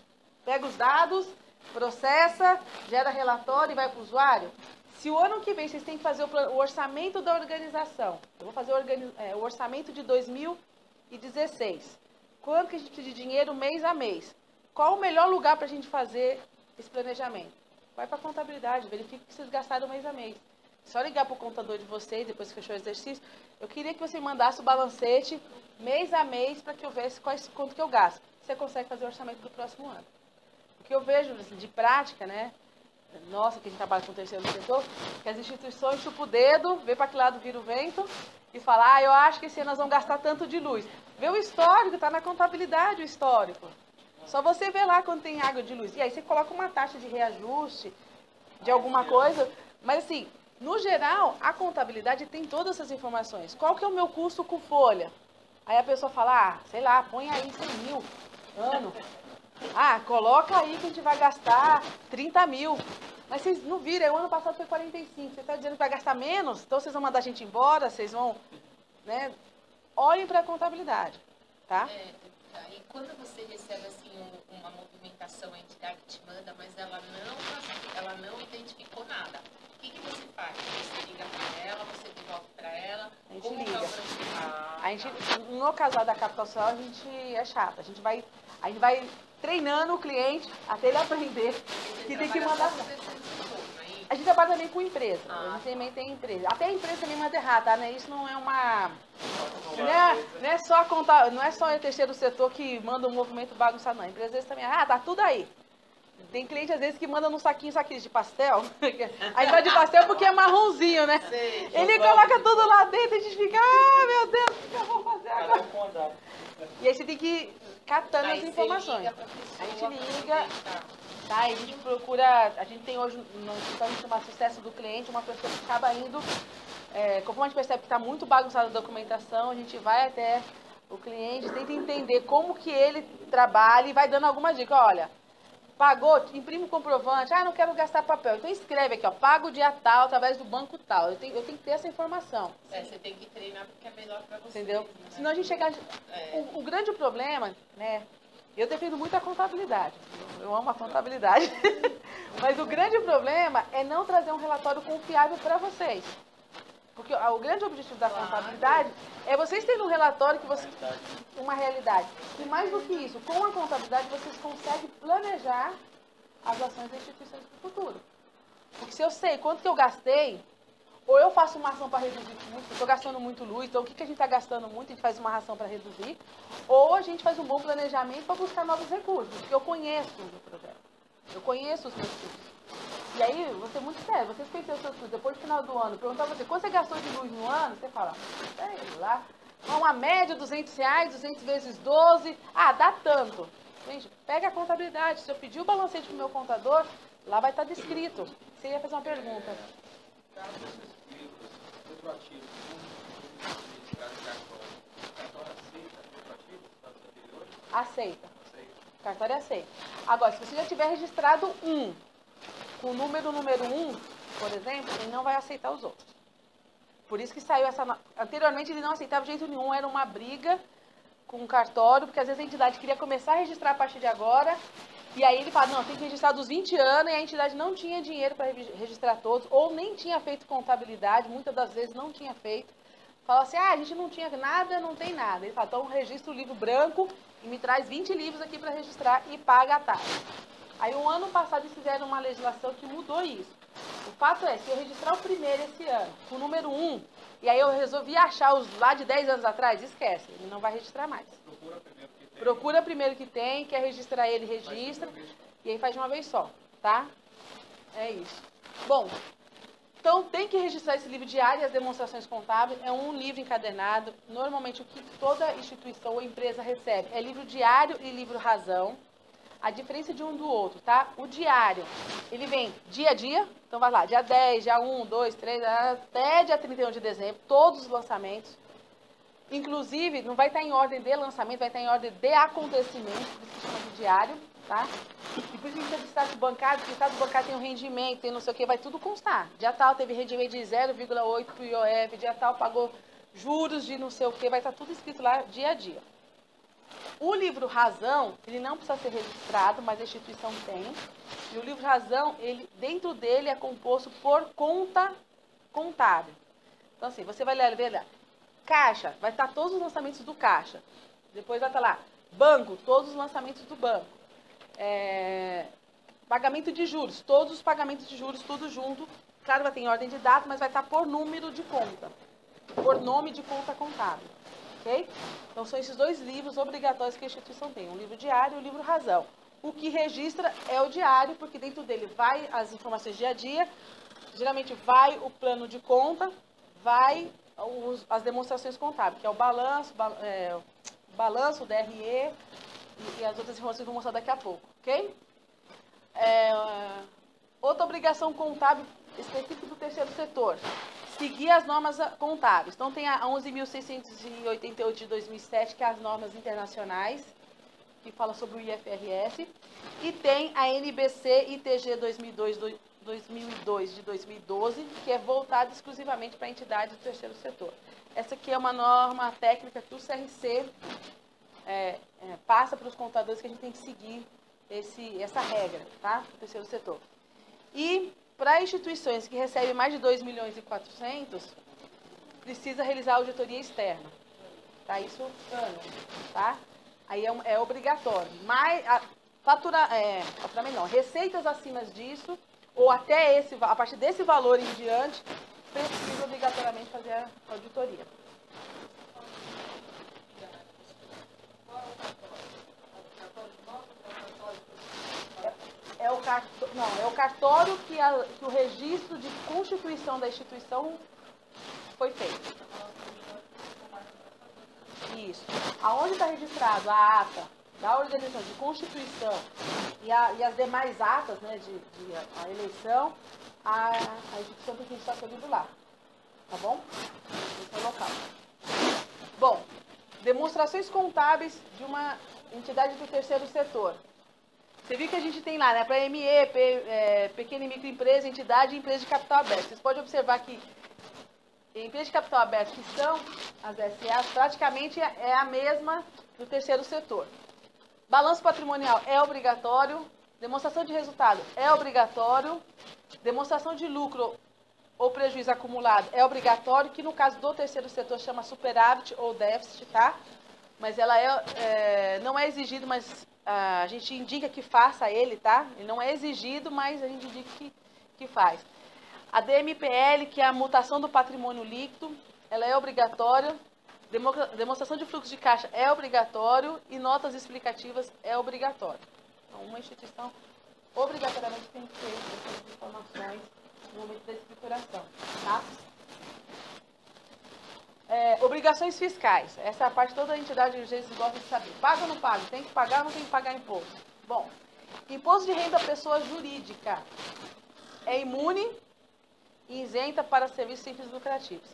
pega os dados, processa, gera relatório e vai para o usuário? Se o ano que vem vocês têm que fazer o orçamento da organização, eu vou fazer o orçamento de 2016. Quanto que a gente precisa de dinheiro mês a mês? Qual o melhor lugar para a gente fazer esse planejamento? Vai para a contabilidade, verifica que vocês gastaram mês a mês. Só ligar para o contador de vocês, depois que fechou o exercício, eu queria que você mandasse o balancete mês a mês para que eu visse quanto que eu gasto. Você consegue fazer o orçamento do próximo ano. O que eu vejo assim, de prática, né? Nossa, que a gente trabalha com o terceiro setor, que as instituições chupam o dedo, vê para que lado vira o vento e fala, eu acho que esse ano nós vamos gastar tanto de luz. Vê o histórico, está na contabilidade o histórico. Só você vê lá quando tem água de luz. E aí você coloca uma taxa de reajuste de alguma coisa. Mas assim, no geral, a contabilidade tem todas essas informações. Qual que é o meu custo com folha? Aí a pessoa fala, sei lá, põe aí 100 mil ano. Coloca aí que a gente vai gastar 30 mil. Mas vocês não viram, o ano passado foi 45. Você está dizendo que vai gastar menos? Então vocês vão mandar a gente embora? Vocês vão, né? Olhem para a contabilidade, tá? E quando você recebe assim uma movimentação, a entidade te manda, mas ela não identificou nada. O que você faz? Você liga para ela, você devolve para ela? A gente liga. No casal da Capital Social, a gente é chato. A gente vai treinando o cliente até ele aprender que tem que mandar. A gente trabalha também com empresa. A gente também tem empresa. Até a empresa também manda errado, tá? Né? Isso não é uma. Não é só contar, não é só o terceiro setor que manda um movimento bagunçado, não. A empresa às vezes também, tá tudo aí. Tem cliente, às vezes, que manda num saquinho de pastel. Aí vai de pastel porque é marronzinho, né? Sei. Ele coloca tudo lá dentro e a gente fica, ah, meu Deus, o que eu vou fazer agora? E aí você tem que ir catando as informações. A gente liga, tá? A gente procura, a gente tem hoje no escritório chama Sucesso do Cliente, uma pessoa que acaba indo, conforme a gente percebe que está muito bagunçada a documentação, a gente vai até o cliente, tenta entender como que ele trabalha e vai dando alguma dica. Olha, pagou, imprime o comprovante, não quero gastar papel. Então escreve aqui, ó, pago dia tal, através do banco tal. Eu tenho que ter essa informação. Você tem que treinar porque é melhor para você. Entendeu? Né? Senão a gente chega... O grande problema, né? Eu defendo muito a contabilidade. Eu amo a contabilidade. Mas o grande problema é não trazer um relatório confiável para vocês. Porque o grande objetivo da contabilidade é vocês terem um relatório que você... Uma realidade. E mais do que isso, com a contabilidade vocês conseguem planejar as ações das instituições para o futuro. Porque se eu sei quanto que eu gastei, ou eu faço uma ação para reduzir muito, estou gastando muito luz, então o que a gente está gastando muito, a gente faz uma ação para reduzir, ou a gente faz um bom planejamento para buscar novos recursos, porque eu conheço o projeto, eu conheço os meus custos. E aí, vou ser muito sério, vocês conheceram os seus custos, depois do final do ano, perguntar a você, quanto você gastou de luz no ano? Você fala, sei lá, uma média, R$200, 200 vezes 12, dá tanto. Gente, pega a contabilidade, se eu pedir o balancete para o meu contador, lá vai estar descrito. Você ia fazer uma pergunta. Caso esses livros retroativos, como cartório aceita retroativos dos anos anteriores? Aceita. Cartório aceita. Agora, se você já tiver registrado com o número 1, por exemplo, ele não vai aceitar os outros. Por isso que saiu essa... Anteriormente ele não aceitava de jeito nenhum, era uma briga com o cartório, porque às vezes a entidade queria começar a registrar a partir de agora, e aí ele fala, não, tem que registrar dos 20 anos, e a entidade não tinha dinheiro para registrar todos, ou nem tinha feito contabilidade, muitas das vezes não tinha feito. Fala assim, a gente não tinha nada, não tem nada. Ele fala, então registra o livro branco e me traz 20 livros aqui para registrar e paga a taxa. Aí o ano passado eles fizeram uma legislação que mudou isso. O fato é, se eu registrar o primeiro esse ano, o número 1, e aí eu resolvi achar os lá de 10 anos atrás, esquece, ele não vai registrar mais. Procura primeiro que tem, quer registrar ele, registra, e aí faz de uma vez só, tá? É isso. Bom, então tem que registrar esse livro diário e as demonstrações contábeis, é um livro encadernado, normalmente o que toda instituição ou empresa recebe é livro diário e livro razão. A diferença de um do outro, tá? O diário, ele vem dia a dia, então vai lá, dia 10, dia 1, 2, 3, até dia 31 de dezembro, todos os lançamentos. Inclusive, não vai estar em ordem de lançamento, vai estar em ordem de acontecimento, por isso que chama de diário, tá? E por isso que a gente tem destaque bancário, porque o estado bancário tem um rendimento, tem não sei o que, vai tudo constar. Dia tal teve rendimento de 0,8 para o IOF, dia tal pagou juros de não sei o que, vai estar tudo escrito lá dia a dia. O livro razão, ele não precisa ser registrado, mas a instituição tem. E o livro razão, dentro dele é composto por conta contábil. Então assim, você vai ver lá, caixa, vai estar todos os lançamentos do caixa. Depois vai estar lá, banco, todos os lançamentos do banco. Pagamento de juros, todos os pagamentos de juros, tudo junto. Claro, vai ter em ordem de data, mas vai estar por número de conta, por nome de conta contábil. Okay? Então, são esses dois livros obrigatórios que a instituição tem, o livro diário e o livro razão. O que registra é o diário, porque dentro dele vai as informações dia a dia, geralmente vai o plano de conta, vai as demonstrações contábeis, que é o balanço, o DRE e as outras informações que eu vou mostrar daqui a pouco, ok? Outra obrigação contábil específica do terceiro setor, seguir as normas contábeis. Então, tem a 11.688 de 2007, que é as normas internacionais, que fala sobre o IFRS, e tem a NBC ITG 2002 de 2012, que é voltada exclusivamente para entidades do terceiro setor. Essa aqui é uma norma técnica que o CRC passa para os contadores, que a gente tem que seguir essa regra, tá? Do terceiro setor. E para instituições que recebem mais de 2,4 milhões, precisa realizar auditoria externa. Tá? Isso, tá? Aí é obrigatório. Mas, faturamento não, receitas acima disso, ou até a partir desse valor em diante, precisa obrigatoriamente fazer a auditoria. Não, é o cartório que o registro de constituição da instituição foi feito. Isso. Aonde está registrado a ata da organização de constituição e as demais atas, né, a eleição, a instituição tem que estar tudo lá. Tá bom? Esse é o local. Bom, demonstrações contábeis de uma entidade do terceiro setor. Você viu que a gente tem lá, né, para ME, pequena e microempresa, entidade e empresa de capital aberto. Vocês podem observar que empresas de capital aberto, que são as SAs, praticamente é a mesma do terceiro setor. Balanço patrimonial é obrigatório, demonstração de resultado é obrigatório, demonstração de lucro ou prejuízo acumulado é obrigatório, que no caso do terceiro setor chama superávit ou déficit, tá? Mas ela não é exigido, mas a gente indica que faça ele, tá? Ele não é exigido, mas a gente indica que faz. A DMPL, que é a mutação do patrimônio líquido, ela é obrigatória. Demonstração de fluxo de caixa é obrigatório e notas explicativas é obrigatório. Então, uma instituição obrigatoriamente tem que ter essas informações no momento da escrituração, tá? Obrigações fiscais. Essa é a parte toda a entidade de vezes gosta de saber. Paga ou não paga? Tem que pagar ou não tem que pagar imposto? Bom, imposto de renda à pessoa jurídica é imune e isenta para serviços sem fins lucrativos.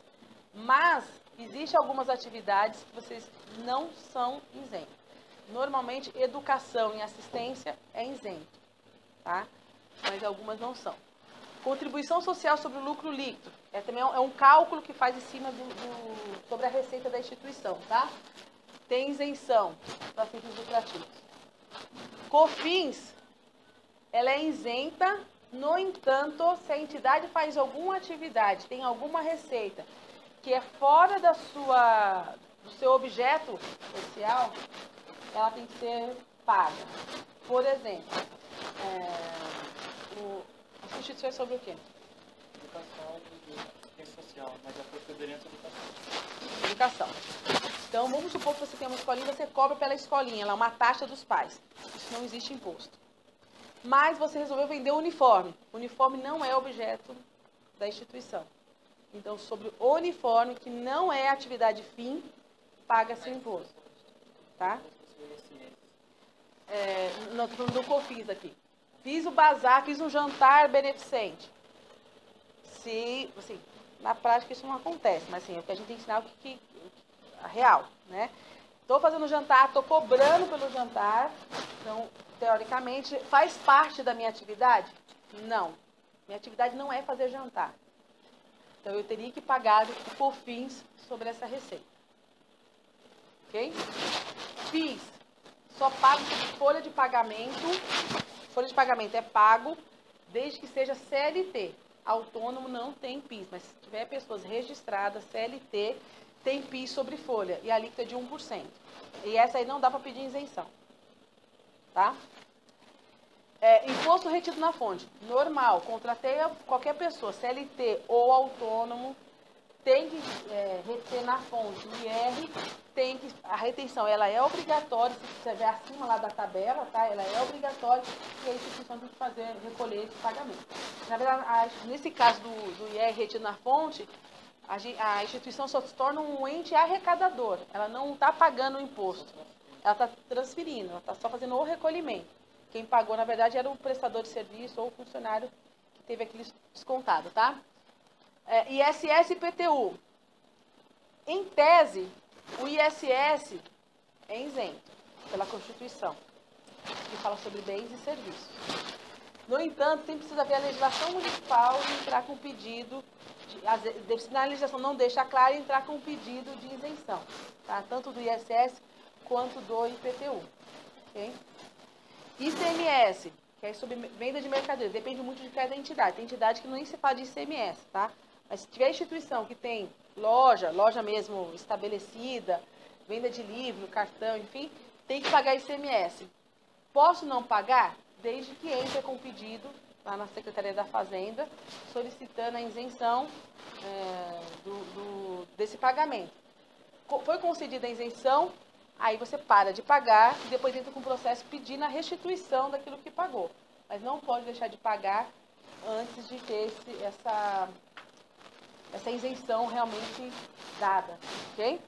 Mas existem algumas atividades que vocês não são isentos. Normalmente, educação e assistência é isento, tá? Mas algumas não são. Contribuição social sobre o lucro líquido. Também é um cálculo que faz em cima sobre a receita da instituição, tá? Tem isenção para fins lucrativos. COFINS, ela é isenta, no entanto, se a entidade faz alguma atividade, tem alguma receita que é fora do seu objeto social, ela tem que ser paga. Por exemplo, a Constituição é sobre o quê? Educação e assistência social, mas a procedência é educação. Educação. Então, vamos supor que você tem uma escolinha, você cobra pela escolinha, ela é uma taxa dos pais. Isso não existe imposto. Mas você resolveu vender o uniforme. O uniforme não é objeto da instituição. Então, sobre o uniforme, que não é atividade fim, paga-se o imposto. Tá? Não, estou falando do COFINS aqui. Fiz o bazar, fiz um jantar beneficente. Se, assim, na prática isso não acontece, mas assim, é o que a gente tem que ensinar a real, né? Estou fazendo jantar, estou cobrando pelo jantar, então, teoricamente, faz parte da minha atividade? Não. Minha atividade não é fazer jantar. Então, eu teria que pagar o COFINS sobre essa receita. Ok? PIS. Só pago folha de pagamento. Folha de pagamento é pago desde que seja CLT. Autônomo não tem PIS, mas se tiver pessoas registradas, CLT, tem PIS sobre folha e a alíquota é de 1%. E essa aí não dá para pedir isenção. Tá? Imposto retido na fonte. Normal, contratei qualquer pessoa, CLT ou autônomo, tem que reter na fonte. O IR tem que. A retenção ela é obrigatória, se você estiver acima lá da tabela, tá? Ela é obrigatória e a instituição tem que recolher esse pagamento. Na verdade, nesse caso do IR retido na fonte, a instituição só se torna um ente arrecadador. Ela não está pagando o imposto. Ela está transferindo, ela está só fazendo o recolhimento. Quem pagou, na verdade, era o prestador de serviço ou o funcionário que teve aquele descontado, tá? ISS e IPTU. Em tese, o ISS é isento pela Constituição, que fala sobre bens e serviços. No entanto, sempre precisa ver a legislação municipal e entrar com pedido, a legislação não deixa claro entrar com pedido de isenção, tá? Tanto do ISS quanto do IPTU. Okay? ICMS, que é sobre venda de mercadoria, depende muito de cada entidade. Tem entidade que nem se fala de ICMS, tá? Mas se tiver instituição que tem loja mesmo estabelecida, venda de livro, cartão, enfim, tem que pagar ICMS. Posso não pagar? Desde que entre com pedido lá na Secretaria da Fazenda, solicitando a isenção desse pagamento. Foi concedida a isenção, aí você para de pagar e depois entra com o processo pedindo a restituição daquilo que pagou. mas não pode deixar de pagar antes de ter essa isenção realmente dada, ok?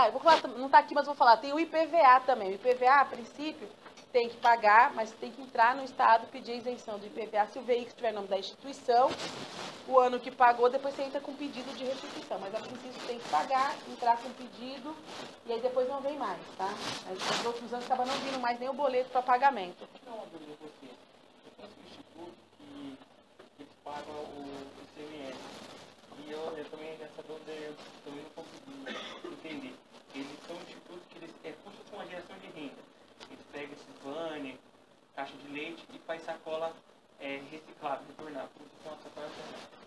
Eu vou falar, não está aqui, mas vou falar, tem o IPVA também. O IPVA, a princípio, tem que pagar, mas tem que entrar no Estado, pedir a isenção do IPVA se o veículo estiver em nome da instituição, o ano que pagou, depois você entra com pedido de restituição. Mas a princípio tem que pagar, entrar com pedido, e aí depois não vem mais, tá? Mas nos outros anos acaba não vindo mais nem o boleto para pagamento. Não, uma dúvida com você. Eu conheço um instituto que eles pagam o ICMS. E eu também, nessa dúvida, eu também não consegui entender. Eles são um instituto que eles custam com a geração de renda. Eles pegam esses banner, caixa de leite e faz sacola reciclável, retornável. Como se fosse uma sacola retornável.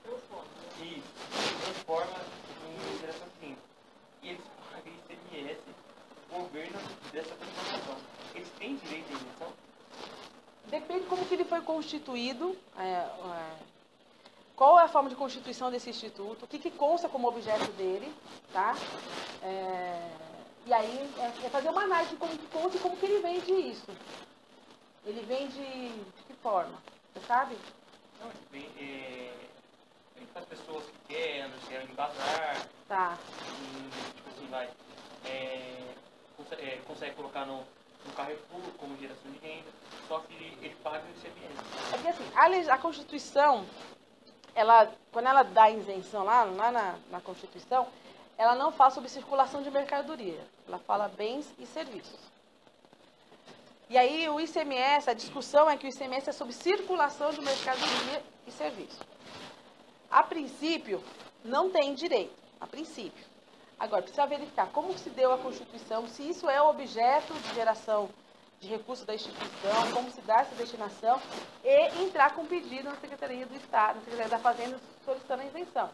Isso. Transforma em geração de renda. E eles pagam ICMS, o governo dessa transformação. Eles têm direito à isenção? Depende como que ele foi constituído, qual é a forma de constituição desse instituto, o que consta como objeto dele, tá? E aí é fazer uma análise de como que consta e como que ele vende isso. Ele vende de que forma? Você sabe? Não, vem para as pessoas que querem embasar. Tá. Tipo assim, consegue colocar no Carrefour como geração de renda, só que ele paga o ICMS. É porque assim, a Constituição, quando ela dá isenção lá na Constituição, ela não fala sobre circulação de mercadoria, ela fala bens e serviços. E aí o ICMS, a discussão é que o ICMS é sobre circulação de mercadoria e serviço. A princípio, não tem direito, a princípio. Agora, precisa verificar como se deu a Constituição, se isso é objeto de geração de recursos da instituição, como se dá essa destinação, e entrar com pedido na Secretaria do Estado, na Secretaria da Fazenda, solicitando a isenção.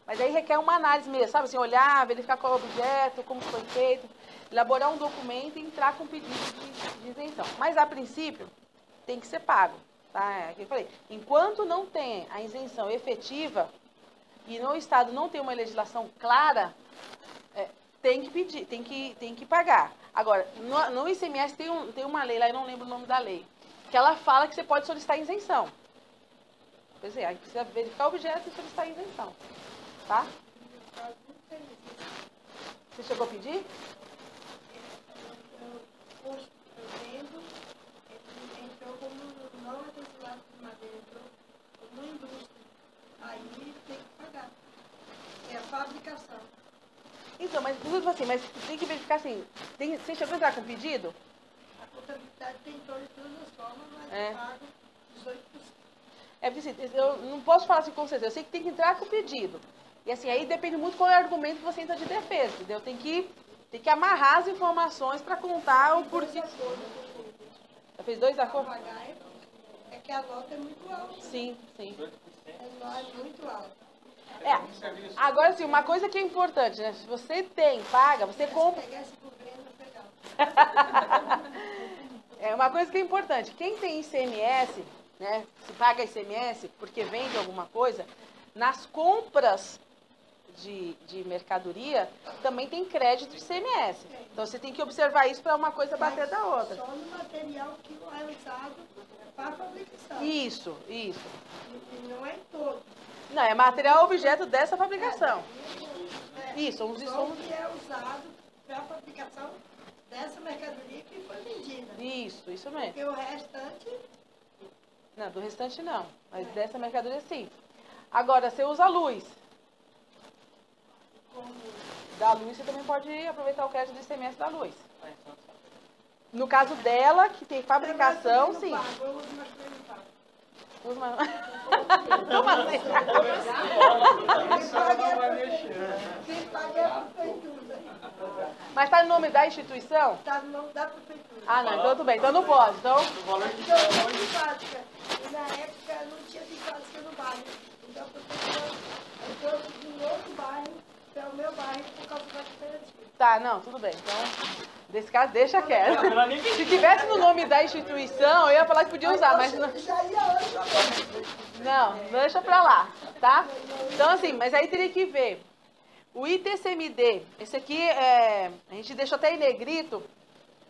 Mas aí requer uma análise mesmo, sabe? Assim, olhar, verificar qual é o objeto, como foi feito, elaborar um documento e entrar com pedido de isenção. Mas, a princípio, tem que ser pago, tá? É o que eu falei. Enquanto não tem a isenção efetiva e no Estado não tem uma legislação clara, tem que pedir, tem que pagar. Agora, no ICMS tem uma lei lá, eu não lembro o nome da lei, que ela fala que você pode solicitar isenção. Pois é, aí precisa verificar o objeto e solicitar isenção. Tá? Você chegou a pedir? Eu vendo, entrou como não é tecelagem de madeira, entrou como indústria. Aí tem que pagar. É a fabricação. Então, mas tudo assim, mas tem que verificar assim, você chegou a entrar com pedido? A contabilidade tentou de todas as formas, mas eu pago 18%. É porque assim, eu não posso falar assim com certeza, eu sei que tem que entrar com pedido. E assim, aí depende muito qual é o argumento que você entra de defesa, entendeu? Tem que amarrar as informações para contar o porquê. Já fez 2 acordos? Pagar é que a nota é muito alta. Sim. É muito alta. Agora sim, uma coisa que é importante, né? Se você paga, você compra. Se pegar esse governo, pegar. É uma coisa que é importante. Quem tem ICMS, né? Se paga ICMS porque vende alguma coisa, nas compras de mercadoria também tem crédito de ICMS. Então você tem que observar isso para uma coisa bater da outra. Só no material que é usado para a fabricação. Isso. E não é em todo. Não, é material objeto dessa fabricação. Isso, uns só o que é usado para a fabricação dessa mercadoria que foi vendida. Isso mesmo. Porque o restante... Não, do restante não. Mas dessa mercadoria sim. Agora, você usa luz. Da luz, você também pode aproveitar o crédito do ICMS da luz. No caso dela, que tem fabricação, sim. Eu uso mais que eu não pago. Usa mais... Como assim? Quem paga é a prefeitura. Mas está no nome da instituição? Está no nome da prefeitura. Ah, não, então tudo bem. Então não pode. Então... Eu sou de fábrica. E na época não tinha de fábrica no bairro. Então a prefeitura entrou de um outro bairro para o meu bairro por causa da cooperativa. Tá, não, tudo bem. Então, desse caso, deixa quieto. Se tivesse no nome da instituição, eu ia falar que podia usar, mas não... Já ia antes. Não, deixa pra lá, tá? Então, assim, mas aí teria que ver. O ITCMD, esse aqui, a gente deixou até em negrito,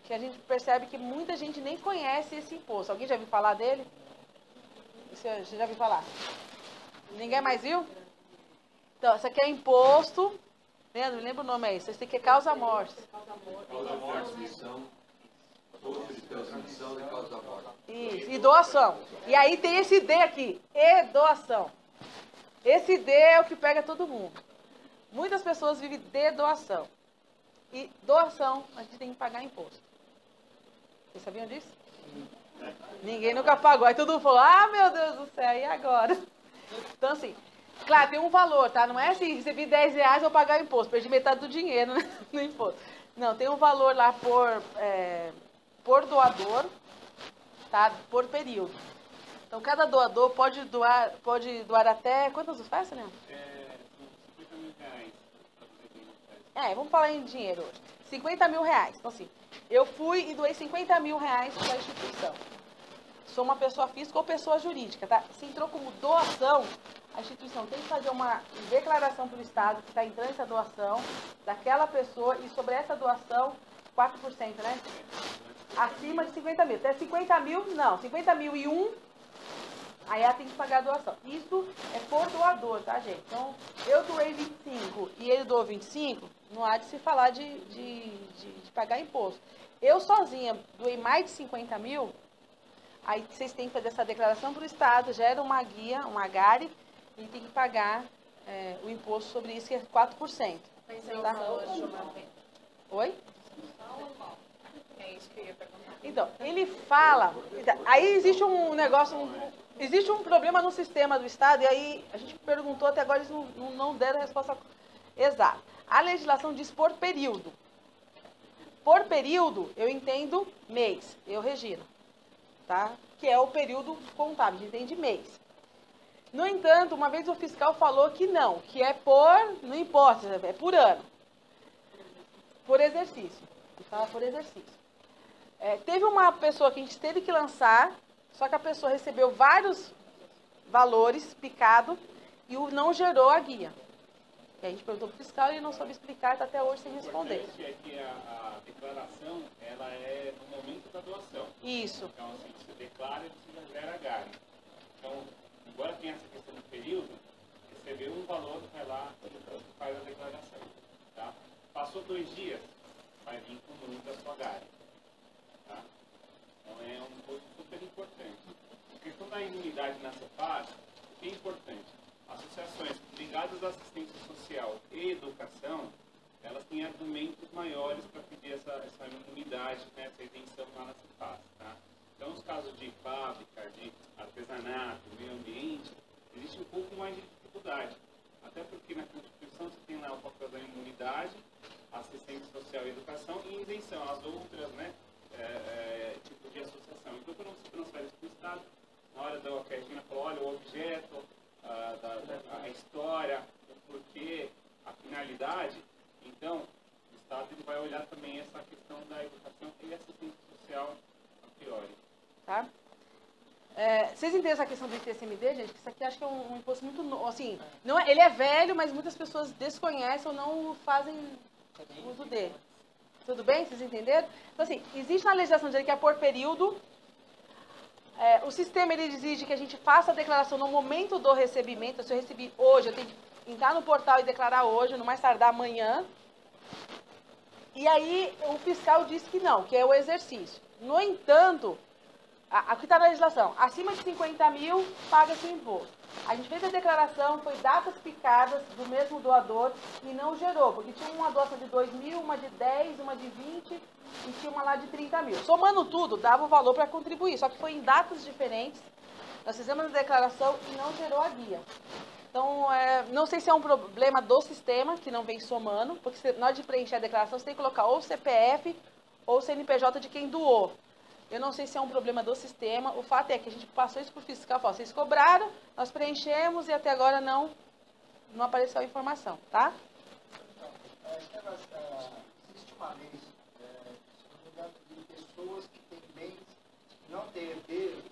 que a gente percebe que muita gente nem conhece esse imposto. Alguém já ouviu falar dele? Você já ouviu falar? Ninguém mais viu? Então, isso aqui é imposto. Leandro, me lembra o nome aí. Isso aqui é causa-morte. Transmissão de causa da morte. Isso, e doação. E aí tem esse D aqui, e doação. Esse D é o que pega todo mundo. Muitas pessoas vivem de doação. E doação, a gente tem que pagar imposto. Vocês sabiam disso? Ninguém nunca pagou. Aí todo mundo falou, ah, meu Deus do céu, e agora? Então, assim, claro, tem um valor, tá? Não é assim, recebi 10 reais, vou pagar imposto. Perdi metade do dinheiro, né, no imposto. Não, tem um valor lá por doador, tá? Por período. Então, cada doador pode doar até... Quantas ofertas, né? Vamos falar em dinheiro hoje. 50 mil reais. Então, assim, eu fui e doei 50 mil reais para a instituição. Sou uma pessoa física ou pessoa jurídica, tá? Se entrou como doação, a instituição tem que fazer uma declaração para o Estado que está entrando essa doação daquela pessoa e sobre essa doação, 4%, né? Acima de 50 mil. Até 50 mil, não. 50 mil e aí ela tem que pagar a doação. Isso é por doador, tá, gente? Então, eu doei 25 e ele doou 25, não há de se falar de pagar imposto. Eu sozinha doei mais de 50 mil, aí vocês têm que fazer essa declaração para o Estado, gera uma guia, uma GARI, e tem que pagar o imposto sobre isso, que é 4%. Tá? Oi? É isso que eu ia perguntar. Então, ele fala... Aí existe um negócio... Existe um problema no sistema do Estado, e aí a gente perguntou, até agora eles não deram a resposta exata. A legislação diz por período. Por período, eu entendo mês. Eu, Regina. Tá? Que é o período contábil, a gente entende mês. No entanto, uma vez o fiscal falou que não, que é não importa, é por ano. Por exercício. Ele fala por exercício. Teve uma pessoa que a gente teve que lançar, só que a pessoa recebeu vários valores picado e não gerou a guia. E a gente perguntou para o fiscal e ele não soube explicar, está até hoje sem responder. O importante é que a declaração, ela é no momento da doação. Isso. Então, assim, você declara e você já gera a GARI. Então, embora tenha essa questão do período, recebeu um valor, vai lá e faz a declaração. Tá? Passou 2 dias, vai vir com o número da sua GARI. Tá? Então, é um ponto super importante. A questão da imunidade na CEPAS, o que é importante? Associações ligadas à assistência social e educação, elas têm argumentos maiores para pedir essa imunidade, né, essa isenção lá na CEPAS. Tá? Então, os casos de fábrica, de artesanato, meio ambiente, existe um pouco mais de dificuldade. Até porque na Constituição você tem lá o papel da imunidade, assistência social e educação e isenção, as outras, né, tipos de associação. Então, quando você transfere isso para o Estado, na hora da que a Regina falou, olha, o objeto, a história, o porquê, a finalidade, então o Estado ele vai olhar também essa questão da educação e assistência social a priori. Tá? Vocês entendem essa questão do ITCMD, gente? Que isso aqui acho que é um imposto muito novo. Assim, não ele é velho, mas muitas pessoas desconhecem ou não fazem uso dele. Tudo bem? Vocês entenderam? Então, assim, existe na legislação dele que é por período. O sistema ele exige que a gente faça a declaração no momento do recebimento. Se eu recebi hoje, eu tenho que entrar no portal e declarar hoje, no mais tardar amanhã. E aí o fiscal diz que não, que é o exercício. No entanto, aqui está na legislação, acima de 50 mil, paga-se o imposto. A gente fez a declaração, foi datas picadas do mesmo doador e não gerou, porque tinha uma doação de 2 mil, uma de 10, uma de 20 e tinha uma lá de 30 mil. Somando tudo, dava o valor para contribuir, só que foi em datas diferentes. Nós fizemos a declaração e não gerou a guia. Então, não sei se é um problema do sistema, que não vem somando, porque na hora de preencher a declaração, você tem que colocar ou CPF ou CNPJ de quem doou. Eu não sei se é um problema do sistema. O fato é que a gente passou isso para o fiscal. Falou, vocês cobraram, nós preenchemos e até agora não apareceu a informação, tá? Existe uma lei, se não me engano, de pessoas que têm bens, não têm herdeiros,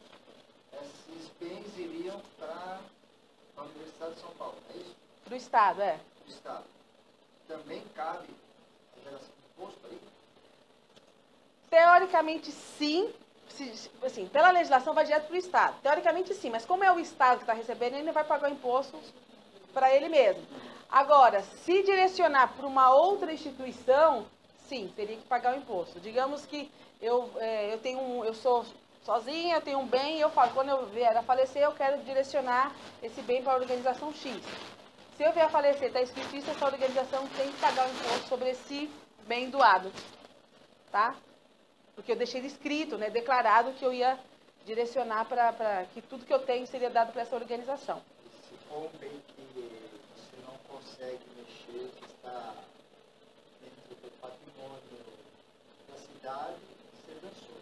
esses bens iriam para a Universidade de São Paulo, é isso? Para o Estado, Para o Estado. Também cabe a geração de imposto aí? Teoricamente, sim. Assim, pela legislação vai direto para o Estado. Teoricamente, sim, mas como é o Estado que está recebendo, ele vai pagar o imposto para ele mesmo. Agora, se direcionar para uma outra instituição, sim, teria que pagar o imposto. Digamos que eu sou sozinha, eu tenho um bem e eu falo, quando eu vier a falecer, eu quero direcionar esse bem para a organização X. Se eu vier a falecer, está escrito isso, essa organização tem que pagar o imposto sobre esse bem doado. Tá? Porque eu deixei escrito, né, declarado que eu ia direcionar para que tudo que eu tenho seria dado para essa organização. Se for um bem que você não consegue mexer, que está dentro do patrimônio da cidade, você dançou.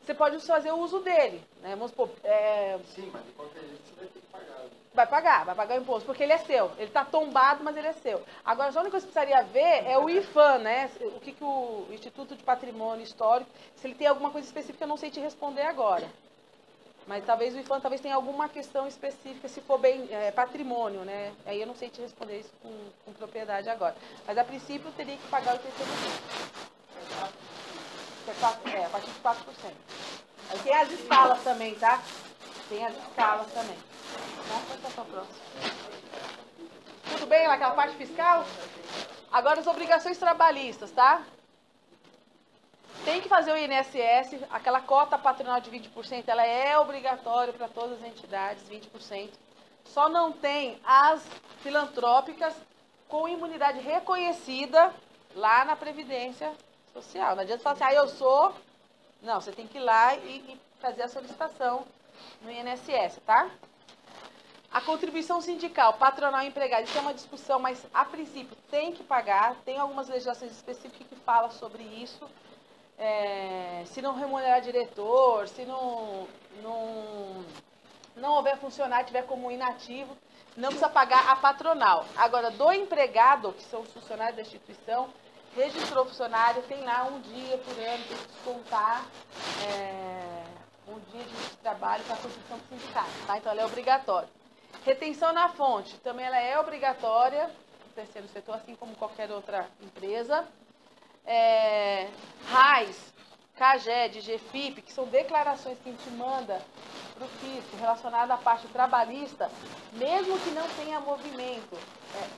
Você pode fazer o uso dele, né? Vamos supor, Sim, mas de qualquer jeito você vai ter que pagar. vai pagar o imposto, porque ele é seu. Ele está tombado, mas ele é seu. Agora, a única coisa que precisaria ver é o IFAM, né? O que o Instituto de Patrimônio Histórico, se ele tem alguma coisa específica, eu não sei te responder agora. Mas talvez o IFAM tenha alguma questão específica, se for bem patrimônio, né? Aí eu não sei te responder isso com propriedade agora. Mas, a princípio, eu teria que pagar o IPTU. A partir de 4%. Aí tem as escalas também, tá? Tem as escalas também. Vamos passar para o próximo. Tudo bem naquela parte fiscal? Agora as obrigações trabalhistas, tá? Tem que fazer o INSS, aquela cota patronal de 20%, ela é obrigatória para todas as entidades, 20%. Só não tem as filantrópicas com imunidade reconhecida lá na Previdência Social. Não adianta falar assim, eu sou... Não, você tem que ir lá e fazer a solicitação no INSS, tá? A contribuição sindical, patronal e empregado, isso é uma discussão, mas a princípio tem que pagar, tem algumas legislações específicas que falam sobre isso. Se não remunerar diretor, se não houver funcionário, tiver como inativo, não precisa pagar a patronal. Agora, do empregado, que são os funcionários da instituição, registrou funcionário, tem lá um dia por ano, tem que descontar um dia de trabalho para a contribuição do sindicato, tá? Então, ela é obrigatória. Retenção na fonte, também ela é obrigatória, no terceiro setor, assim como qualquer outra empresa. RAIS, CAGED, GFIP, que são declarações que a gente manda para o fisco relacionada à parte trabalhista, mesmo que não tenha movimento,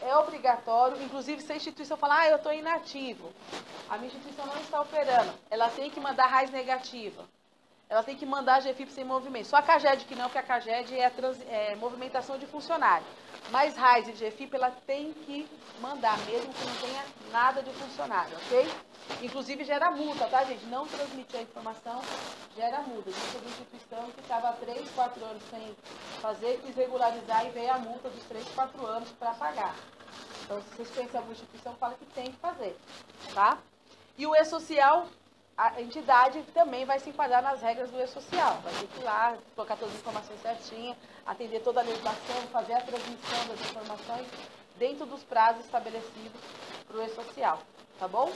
é obrigatório. Inclusive, se a instituição falar, eu estou inativo, a minha instituição não está operando, ela tem que mandar RAIS negativa. Ela tem que mandar a GFIP sem movimento. Só a CAGED que não, porque a CAGED é movimentação de funcionário. Mas RAIS e GFIP, ela tem que mandar, mesmo que não tenha nada de funcionário, ok? Inclusive gera multa, tá, gente? Não transmitir a informação gera multa. A gente teve uma instituição que estava há 3, 4 anos sem fazer, quis regularizar e veio a multa dos 3, 4 anos para pagar. Então, se vocês conhecem alguma instituição, fala que tem que fazer, tá? E o E-Social, a entidade também vai se enquadrar nas regras do E-Social. Vai ter que ir lá, colocar todas as informações certinhas, atender toda a legislação, fazer a transmissão das informações dentro dos prazos estabelecidos para o E-Social. Tá bom?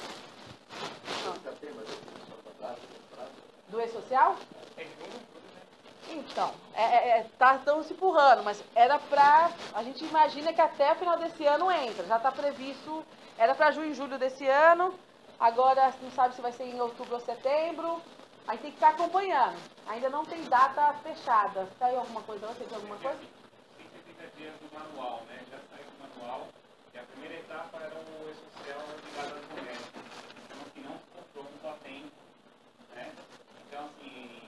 Do E-Social? Então, estão se empurrando, mas era para... A gente imagina que até o final desse ano entra. Já está previsto, era para junho e julho desse ano. Agora, não sabe se vai ser em outubro ou setembro. Aí tem que ficar acompanhando. Ainda não tem data fechada. Saiu alguma coisa? Você tem alguma coisa? 130 dias do manual, né? Já saiu do manual. E a primeira etapa era o E-Social ligado às mulheres. Então, assim, não se comprou a tempo, né? Então, assim,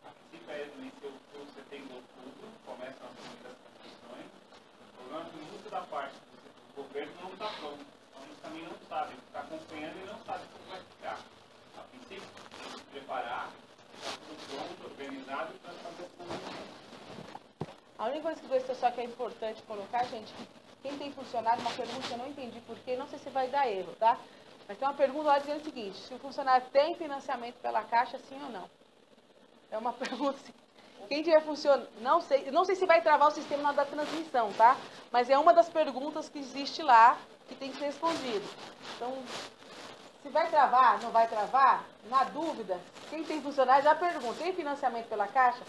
a princípio é nesse outubro, setembro, outubro, começam as primeiras contribuições. O problema é que muito da parte do governo não está pronto. Então, eles também não sabem, está acompanhando e não sabe como vai ficar. A princípio, tem que se preparar, está tudo pronto, organizado para fazer essa comunicação. A única coisa que do E-Social que é importante colocar, gente, que quem tem funcionário, uma pergunta que eu não entendi porquê, não sei se vai dar erro, tá? Mas tem uma pergunta lá dizendo o seguinte, se o funcionário tem financiamento pela Caixa, sim ou não? É uma pergunta assim. Quem tiver funcionando, não sei se vai travar o sistema na hora da transmissão, tá? Mas é uma das perguntas que existe lá, que tem que ser respondido. Então, se vai travar, não vai travar, na dúvida, quem tem funcionário já pergunta, tem financiamento pela Caixa?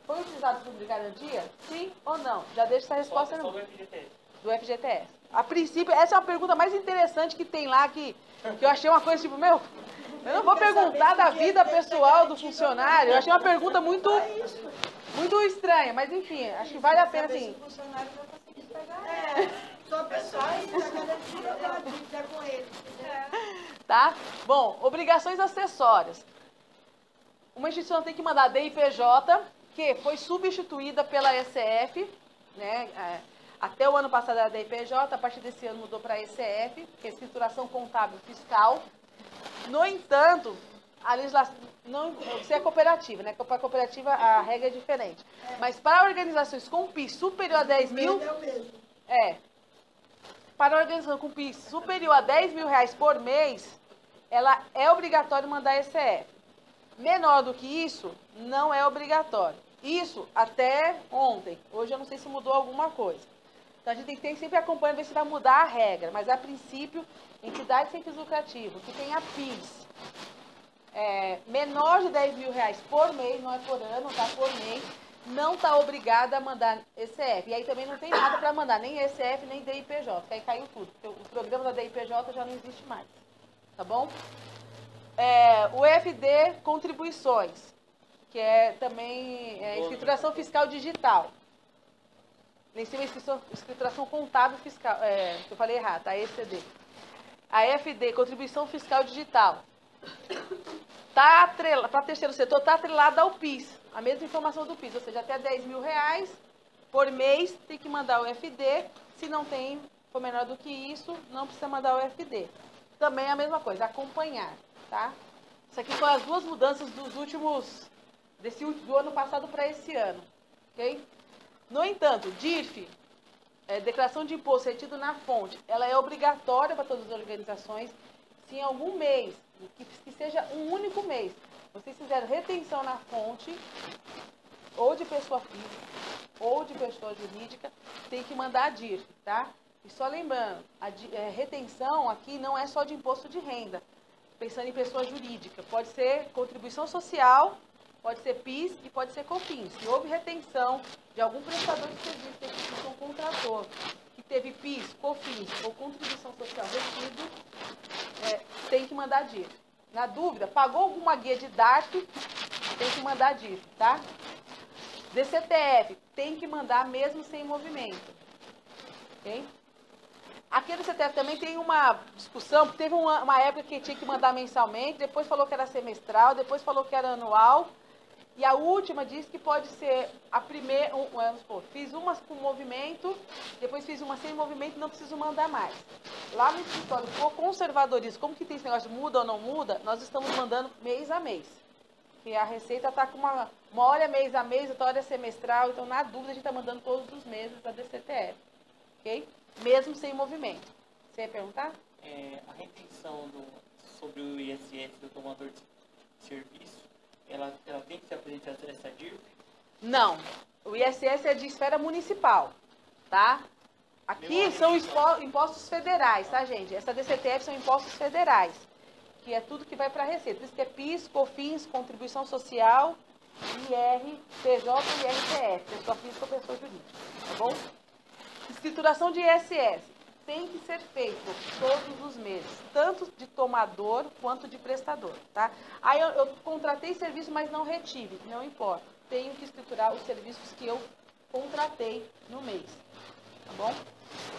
Foi utilizado o fundo de garantia? Sim ou não? Já deixa essa resposta Só do FGTS. do FGTS. A princípio, essa é uma pergunta mais interessante que tem lá, que eu achei uma coisa tipo, Eu não vou perguntar da vida pessoal do funcionário. Eu achei uma pergunta muito estranha, mas enfim, acho que vale a pena assim. O funcionário vai conseguir pagar. Só pessoal e cada dia ela dívida com ele. Tá? Bom, obrigações acessórias. Uma instituição tem que mandar DIPJ, que foi substituída pela ECF, né? Até o ano passado era DIPJ, a partir desse ano mudou para ECF, que é escrituração contábil fiscal. No entanto, a legislação, você é cooperativa, né? Para a cooperativa a regra é diferente. Mas para organizações com PIS superior a 10 mil... Para a organização com PIS superior a 10 mil reais por mês, ela é obrigatório mandar ECF. Menor do que isso, não é obrigatório. Isso até ontem. Hoje eu não sei se mudou alguma coisa. Então a gente tem que ter sempre acompanhando, ver se vai mudar a regra. Mas a princípio, entidade sem fins lucrativos, que tenha PIS menor de 10 mil reais por mês, não é por ano, tá? Por mês, não está obrigada a mandar ECF. E aí também não tem nada para mandar, nem ECF, nem DIPJ, que aí caiu tudo. Porque o programa da DIPJ já não existe mais. Tá bom? O FD Contribuições, que é também escrituração fiscal digital. Em cima, escrituração contábil fiscal, que eu falei errado, a ECD. A FD, Contribuição Fiscal Digital. Para terceiro setor, está atrelada ao PIS, a mesma informação do PIS, ou seja, até 10 mil reais por mês tem que mandar o FD, se não tem, for menor do que isso, não precisa mandar o FD. Também é a mesma coisa, acompanhar, tá? Isso aqui foram as duas mudanças do ano passado para esse ano, ok? No entanto, DIRF, declaração de imposto retido na fonte, ela é obrigatória para todas as organizações. Se em algum mês, que seja um único mês, vocês fizeram retenção na fonte, ou de pessoa física, ou de pessoa jurídica, tem que mandar a DIRF, tá? E só lembrando, a retenção aqui não é só de imposto de renda, pensando em pessoa jurídica, pode ser contribuição social, pode ser PIS e pode ser COFINS. Se houve retenção de algum prestador de serviço, tem que ser um contrator, que teve PIS, COFINS ou contribuição social retido, tem que mandar DIRF. Na dúvida, pagou alguma guia de DARF, tem que mandar DIRF, tá? DCTF, tem que mandar mesmo sem movimento. Ok? Aqui no DCTF também tem uma discussão, porque teve uma época que tinha que mandar mensalmente, depois falou que era semestral, depois falou que era anual, e a última diz que pode ser a primeira, vamos supor, fiz uma com movimento, depois fiz uma sem movimento, não preciso mandar mais. Lá no escritório, por conservadorismo, como que tem esse negócio de muda ou não muda, nós estamos mandando mês a mês. Porque a Receita está com uma hora é mês a mês, outra hora é semestral, então na dúvida a gente está mandando todos os meses a DCTF. Ok? Mesmo sem movimento. Você ia perguntar? A retenção sobre o ISS do tomador de serviço, ela tem que se apresentar essa DIRF? Não. O ISS é de esfera municipal, tá? Aqui são impostos federais, tá, gente? Essa DCTF são impostos federais, que é tudo que vai para a Receita. Por isso que é PIS, COFINS, contribuição social, IR, PJ e IRPF, pessoa física ou pessoa jurídica, tá bom? Escrituração de ISS tem que ser feito todos os meses, tanto de tomador quanto de prestador, tá? Aí eu contratei serviço, mas não retive, não importa. Tenho que escriturar os serviços que eu contratei no mês, tá bom?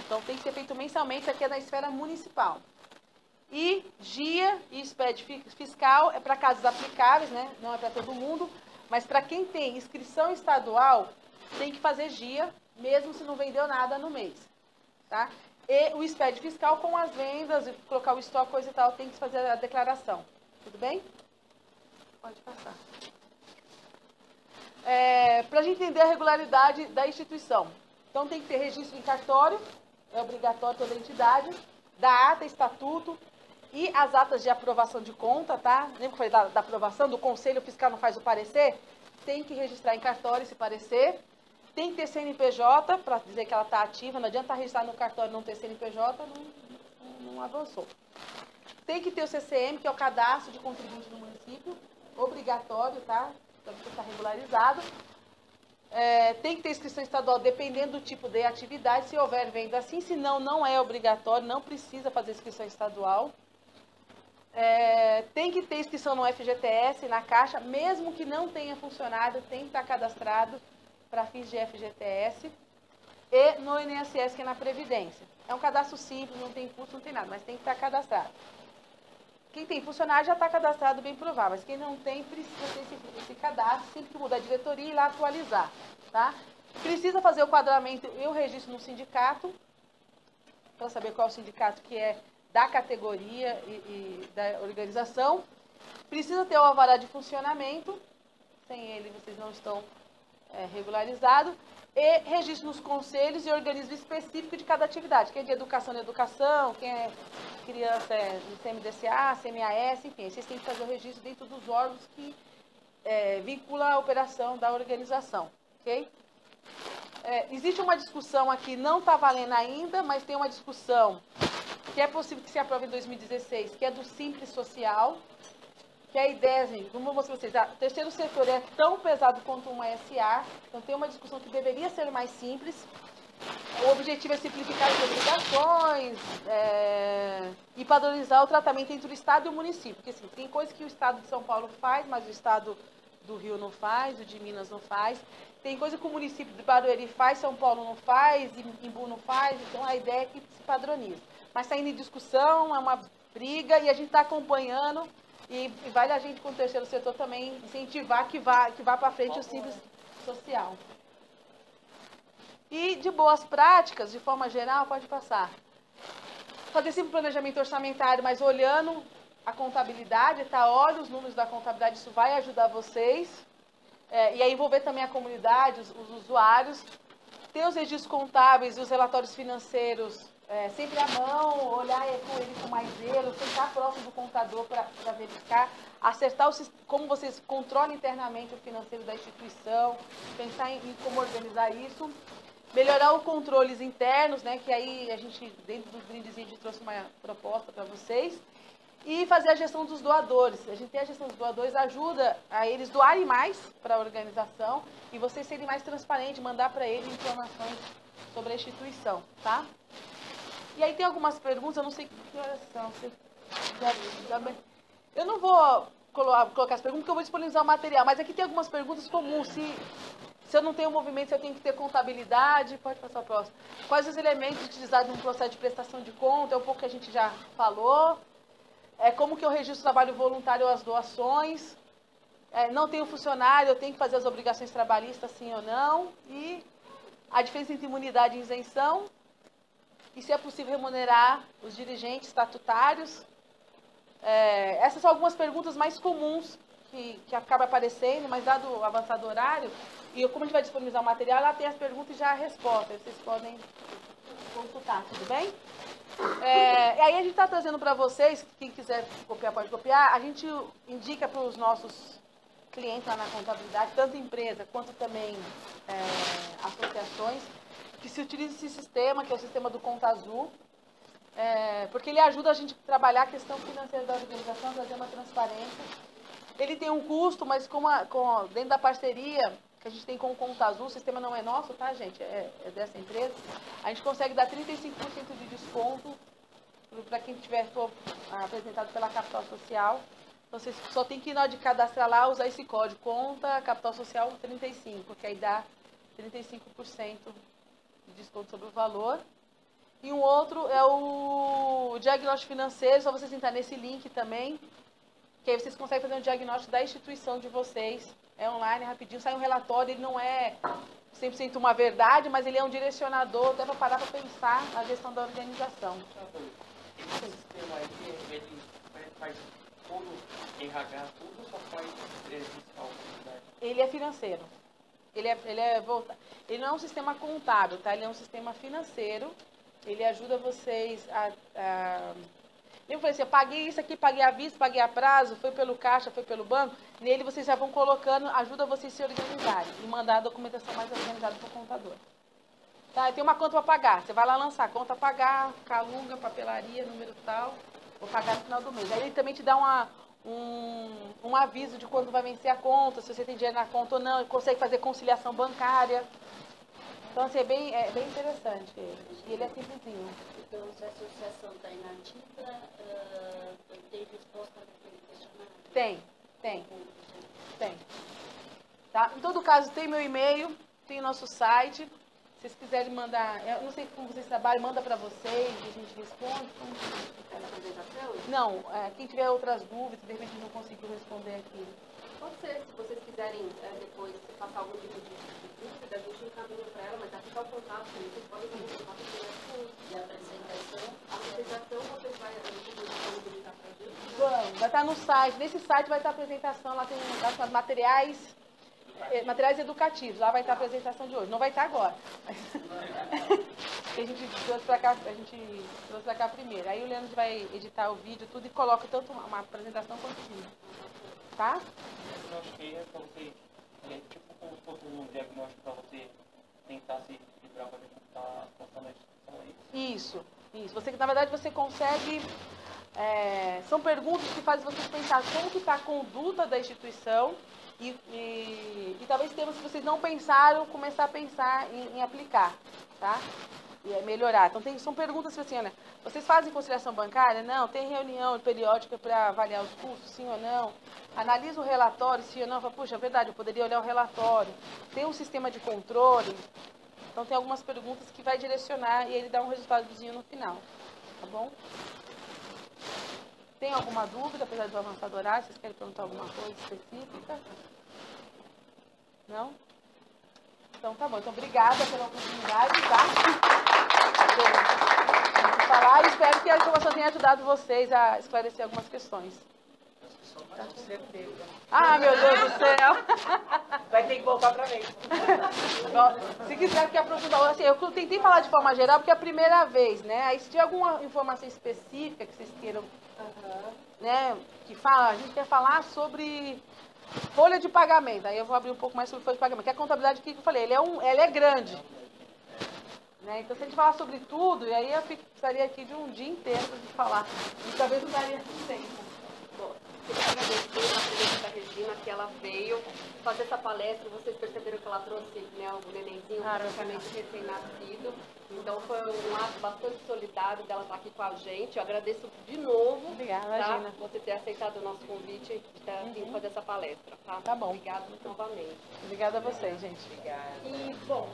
Então tem que ser feito mensalmente, aqui é na esfera municipal. E GIA e SPED fiscal é para casos aplicáveis, né? Não é para todo mundo, mas para quem tem inscrição estadual, tem que fazer GIA, mesmo se não vendeu nada no mês, tá? E o SPED fiscal com as vendas, colocar o estoque, coisa e tal, tem que fazer a declaração. Tudo bem? Pode passar. Para a gente entender a regularidade da instituição. Então tem que ter registro em cartório, é obrigatório toda a entidade, da ata, estatuto e as atas de aprovação de conta, tá? Lembra que eu falei da aprovação, do conselho fiscal não faz o parecer? Tem que registrar em cartório esse parecer. Tem que ter CNPJ para dizer que ela está ativa. Não adianta registrar no cartório e não ter CNPJ, não avançou. Tem que ter o CCM, que é o cadastro de contribuinte do município, obrigatório, tá? Então precisa estar regularizado. Tem que ter inscrição estadual, dependendo do tipo de atividade, se houver venda assim, senão não é obrigatório, não precisa fazer inscrição estadual. Tem que ter inscrição no FGTS, na Caixa, mesmo que não tenha funcionário, tem que estar cadastrado para fins de FGTS. E no INSS, que é na Previdência. É um cadastro simples, não tem custo, não tem nada, mas tem que estar cadastrado. Quem tem funcionário já está cadastrado, bem provável, mas quem não tem, precisa ter esse cadastro, sempre que mudar a diretoria e ir lá atualizar, tá? Precisa fazer o quadramento e o registro no sindicato, para saber qual é o sindicato que é da categoria e da organização. Precisa ter o alvará de funcionamento, sem ele vocês não estão regularizados. E registro nos conselhos e organismo específico de cada atividade. Quem é de educação na educação, quem é criança no CMDCA, CMAS, enfim. Vocês têm que fazer o registro dentro dos órgãos que vinculam a operação da organização. Ok? Existe uma discussão aqui, não está valendo ainda, mas tem uma discussão que é possível que se aprove em 2016, que é do Simples Social. Que a ideia, gente, vamos mostrar para vocês, o terceiro setor é tão pesado quanto uma SA, então tem uma discussão que deveria ser mais simples. O objetivo é simplificar as obrigações e padronizar o tratamento entre o Estado e o município, porque assim, tem coisas que o Estado de São Paulo faz, mas o Estado do Rio não faz, o de Minas não faz. Tem coisa que o município de Barueri faz, São Paulo não faz, Imbu não faz, então a ideia é que se padronize. Mas está indo em discussão, é uma briga e a gente está acompanhando. E vale a gente, com o terceiro setor, também incentivar que vá para frente o Simples Social. E de boas práticas, de forma geral, pode passar. Fazer sempre planejamento orçamentário, mas olhando a contabilidade, tá? Olha os números da contabilidade, isso vai ajudar vocês. E aí envolver também a comunidade, os usuários. Ter os registros contábeis e os relatórios financeiros sempre à mão, olhar com ele com mais zelo, sentar próximo do contador para verificar, acertar como vocês controlam internamente o financeiro da instituição, pensar em como organizar isso, melhorar os controles internos, né, que aí a gente, dentro dos brindes, a gente trouxe uma proposta para vocês, e fazer a gestão dos doadores. A gente tem a gestão dos doadores, ajuda a eles doarem mais para a organização e vocês serem mais transparentes, mandar para eles informações sobre a instituição, tá? E aí tem algumas perguntas, eu não sei que horas são. Eu não vou colocar as perguntas, porque eu vou disponibilizar o material, mas aqui tem algumas perguntas comuns. Se eu não tenho movimento, se eu tenho que ter contabilidade, pode passar o próximo. Quais os elementos utilizados no processo de prestação de conta? É um pouco que a gente já falou. Como que eu registro o trabalho voluntário ou as doações? Não tenho funcionário, eu tenho que fazer as obrigações trabalhistas, sim ou não? E a diferença entre imunidade e isenção? E se é possível remunerar os dirigentes estatutários? Essas são algumas perguntas mais comuns que acabam aparecendo, mas dado o avançado horário, e como a gente vai disponibilizar o material, lá tem as perguntas e já a resposta, vocês podem consultar, tudo bem? E aí a gente está trazendo para vocês, quem quiser copiar pode copiar, a gente indica para os nossos clientes lá na contabilidade, tanto empresa quanto também associações, que se utilize esse sistema, que é o sistema do Conta Azul, porque ele ajuda a gente a trabalhar a questão financeira da organização, trazer uma transparência. Ele tem um custo, mas dentro da parceria que a gente tem com o Conta Azul, o sistema não é nosso, tá, gente? É dessa empresa. A gente consegue dar 35% de desconto para quem for apresentado pela Capital Social. Então, vocês só tem que ir na hora de cadastrar lá, usar esse código, Conta Capital Social 35, que aí dá 35% de desconto sobre o valor. E um outro é o diagnóstico financeiro, só vocês entrarem nesse link também, que aí vocês conseguem fazer um diagnóstico da instituição de vocês. É online, rapidinho, sai um relatório, ele não é 100% uma verdade, mas ele é um direcionador, até para parar para pensar na gestão da organização. Esse sistema aí, ele faz todo RH, tudo, ou só faz fiscal? Ele é financeiro. Ele não é um sistema contábil, tá? Ele é um sistema financeiro. Ele ajuda vocês Eu falei assim, eu paguei isso aqui, paguei à vista, paguei a prazo, foi pelo caixa, foi pelo banco. Nele vocês já vão colocando, ajuda vocês a se organizarem e mandar a documentação mais organizada para o contador. Tá? Tem uma conta para pagar, você vai lá lançar, conta a pagar, calunga, papelaria, número tal, vou pagar no final do mês. Aí ele também te dá um aviso de quando vai vencer a conta, se você tem dinheiro na conta ou não, ele consegue fazer conciliação bancária. Então, assim, é bem interessante ele. E ele é simplesinho. Então, se a associação está inativa, tem resposta naquele questionário? Tem. Tá? Em todo caso, tem meu e-mail, tem nosso site. Se vocês quiserem mandar, eu não sei como vocês trabalham, manda para vocês e a gente responde. Essa apresentação? Não, quem tiver outras dúvidas, de repente não conseguiu responder aqui. Pode ser, se vocês quiserem depois passar algum tipo de dúvida, a gente encaminha para ela, mas aqui está o contato, vocês podem fazer o contato direto. E a apresentação vocês vão disponibilizar para a gente? Vamos, vai estar no site. Nesse site vai estar a apresentação, lá tem materiais educativos. Lá vai estar a apresentação de hoje. Não vai estar agora. A gente trouxe para cá primeiro. Aí o Leandro vai editar o vídeo, tudo, e coloca tanto uma apresentação quanto vídeo. Tá? Eu acho que é para você, tipo como se fosse um diagnóstico para você tentar se equilibrar para ver como está passando a instituição aí. Isso. Você, na verdade, você consegue... são perguntas que fazem vocês pensar como que está a conduta da instituição e talvez temas que vocês não pensaram, começar a pensar em aplicar, tá? E melhorar. Então, são perguntas assim, né? Vocês fazem conciliação bancária? Não. Tem reunião periódica para avaliar os custos? Sim ou não? Analisa o relatório? Sim ou não? Fala, puxa, é verdade, eu poderia olhar o relatório. Tem um sistema de controle? Então, tem algumas perguntas que vai direcionar e ele dá um resultadozinho no final. Tá bom? Tem alguma dúvida, apesar do avançado horário? Vocês querem perguntar alguma coisa específica? Não? Então, tá bom. Então, obrigada pela oportunidade, tá? Falar e espero que a informação tenha ajudado vocês a esclarecer algumas questões. Tá? Com certeza. Ah, meu Deus do céu! Vai ter que voltar para mim. Se quiser que aprofundar, assim, eu tentei falar de forma geral porque é a primeira vez, né? Aí se tiver alguma informação específica que vocês queiram, né? Que fala, a gente quer falar sobre folha de pagamento. Aí eu vou abrir um pouco mais sobre folha de pagamento. Que a contabilidade, que eu falei, ela é grande. Né? Então, se a gente falar sobre tudo, e aí eu precisaria aqui de um dia inteiro para gente falar. E talvez não daria tempo. Bom, eu queria agradecer a presença da Regina, que ela veio fazer essa palestra. Vocês perceberam que ela trouxe, né, o nenenzinho praticamente recém-nascido. Então, foi um ato bastante solidário dela estar aqui com a gente. Eu agradeço de novo. Obrigada, tá? Regina. Você ter aceitado o nosso convite de ter vindo fazer essa palestra. Tá, Tá bom. Obrigada novamente. Obrigada a vocês, gente. Obrigada. E, bom,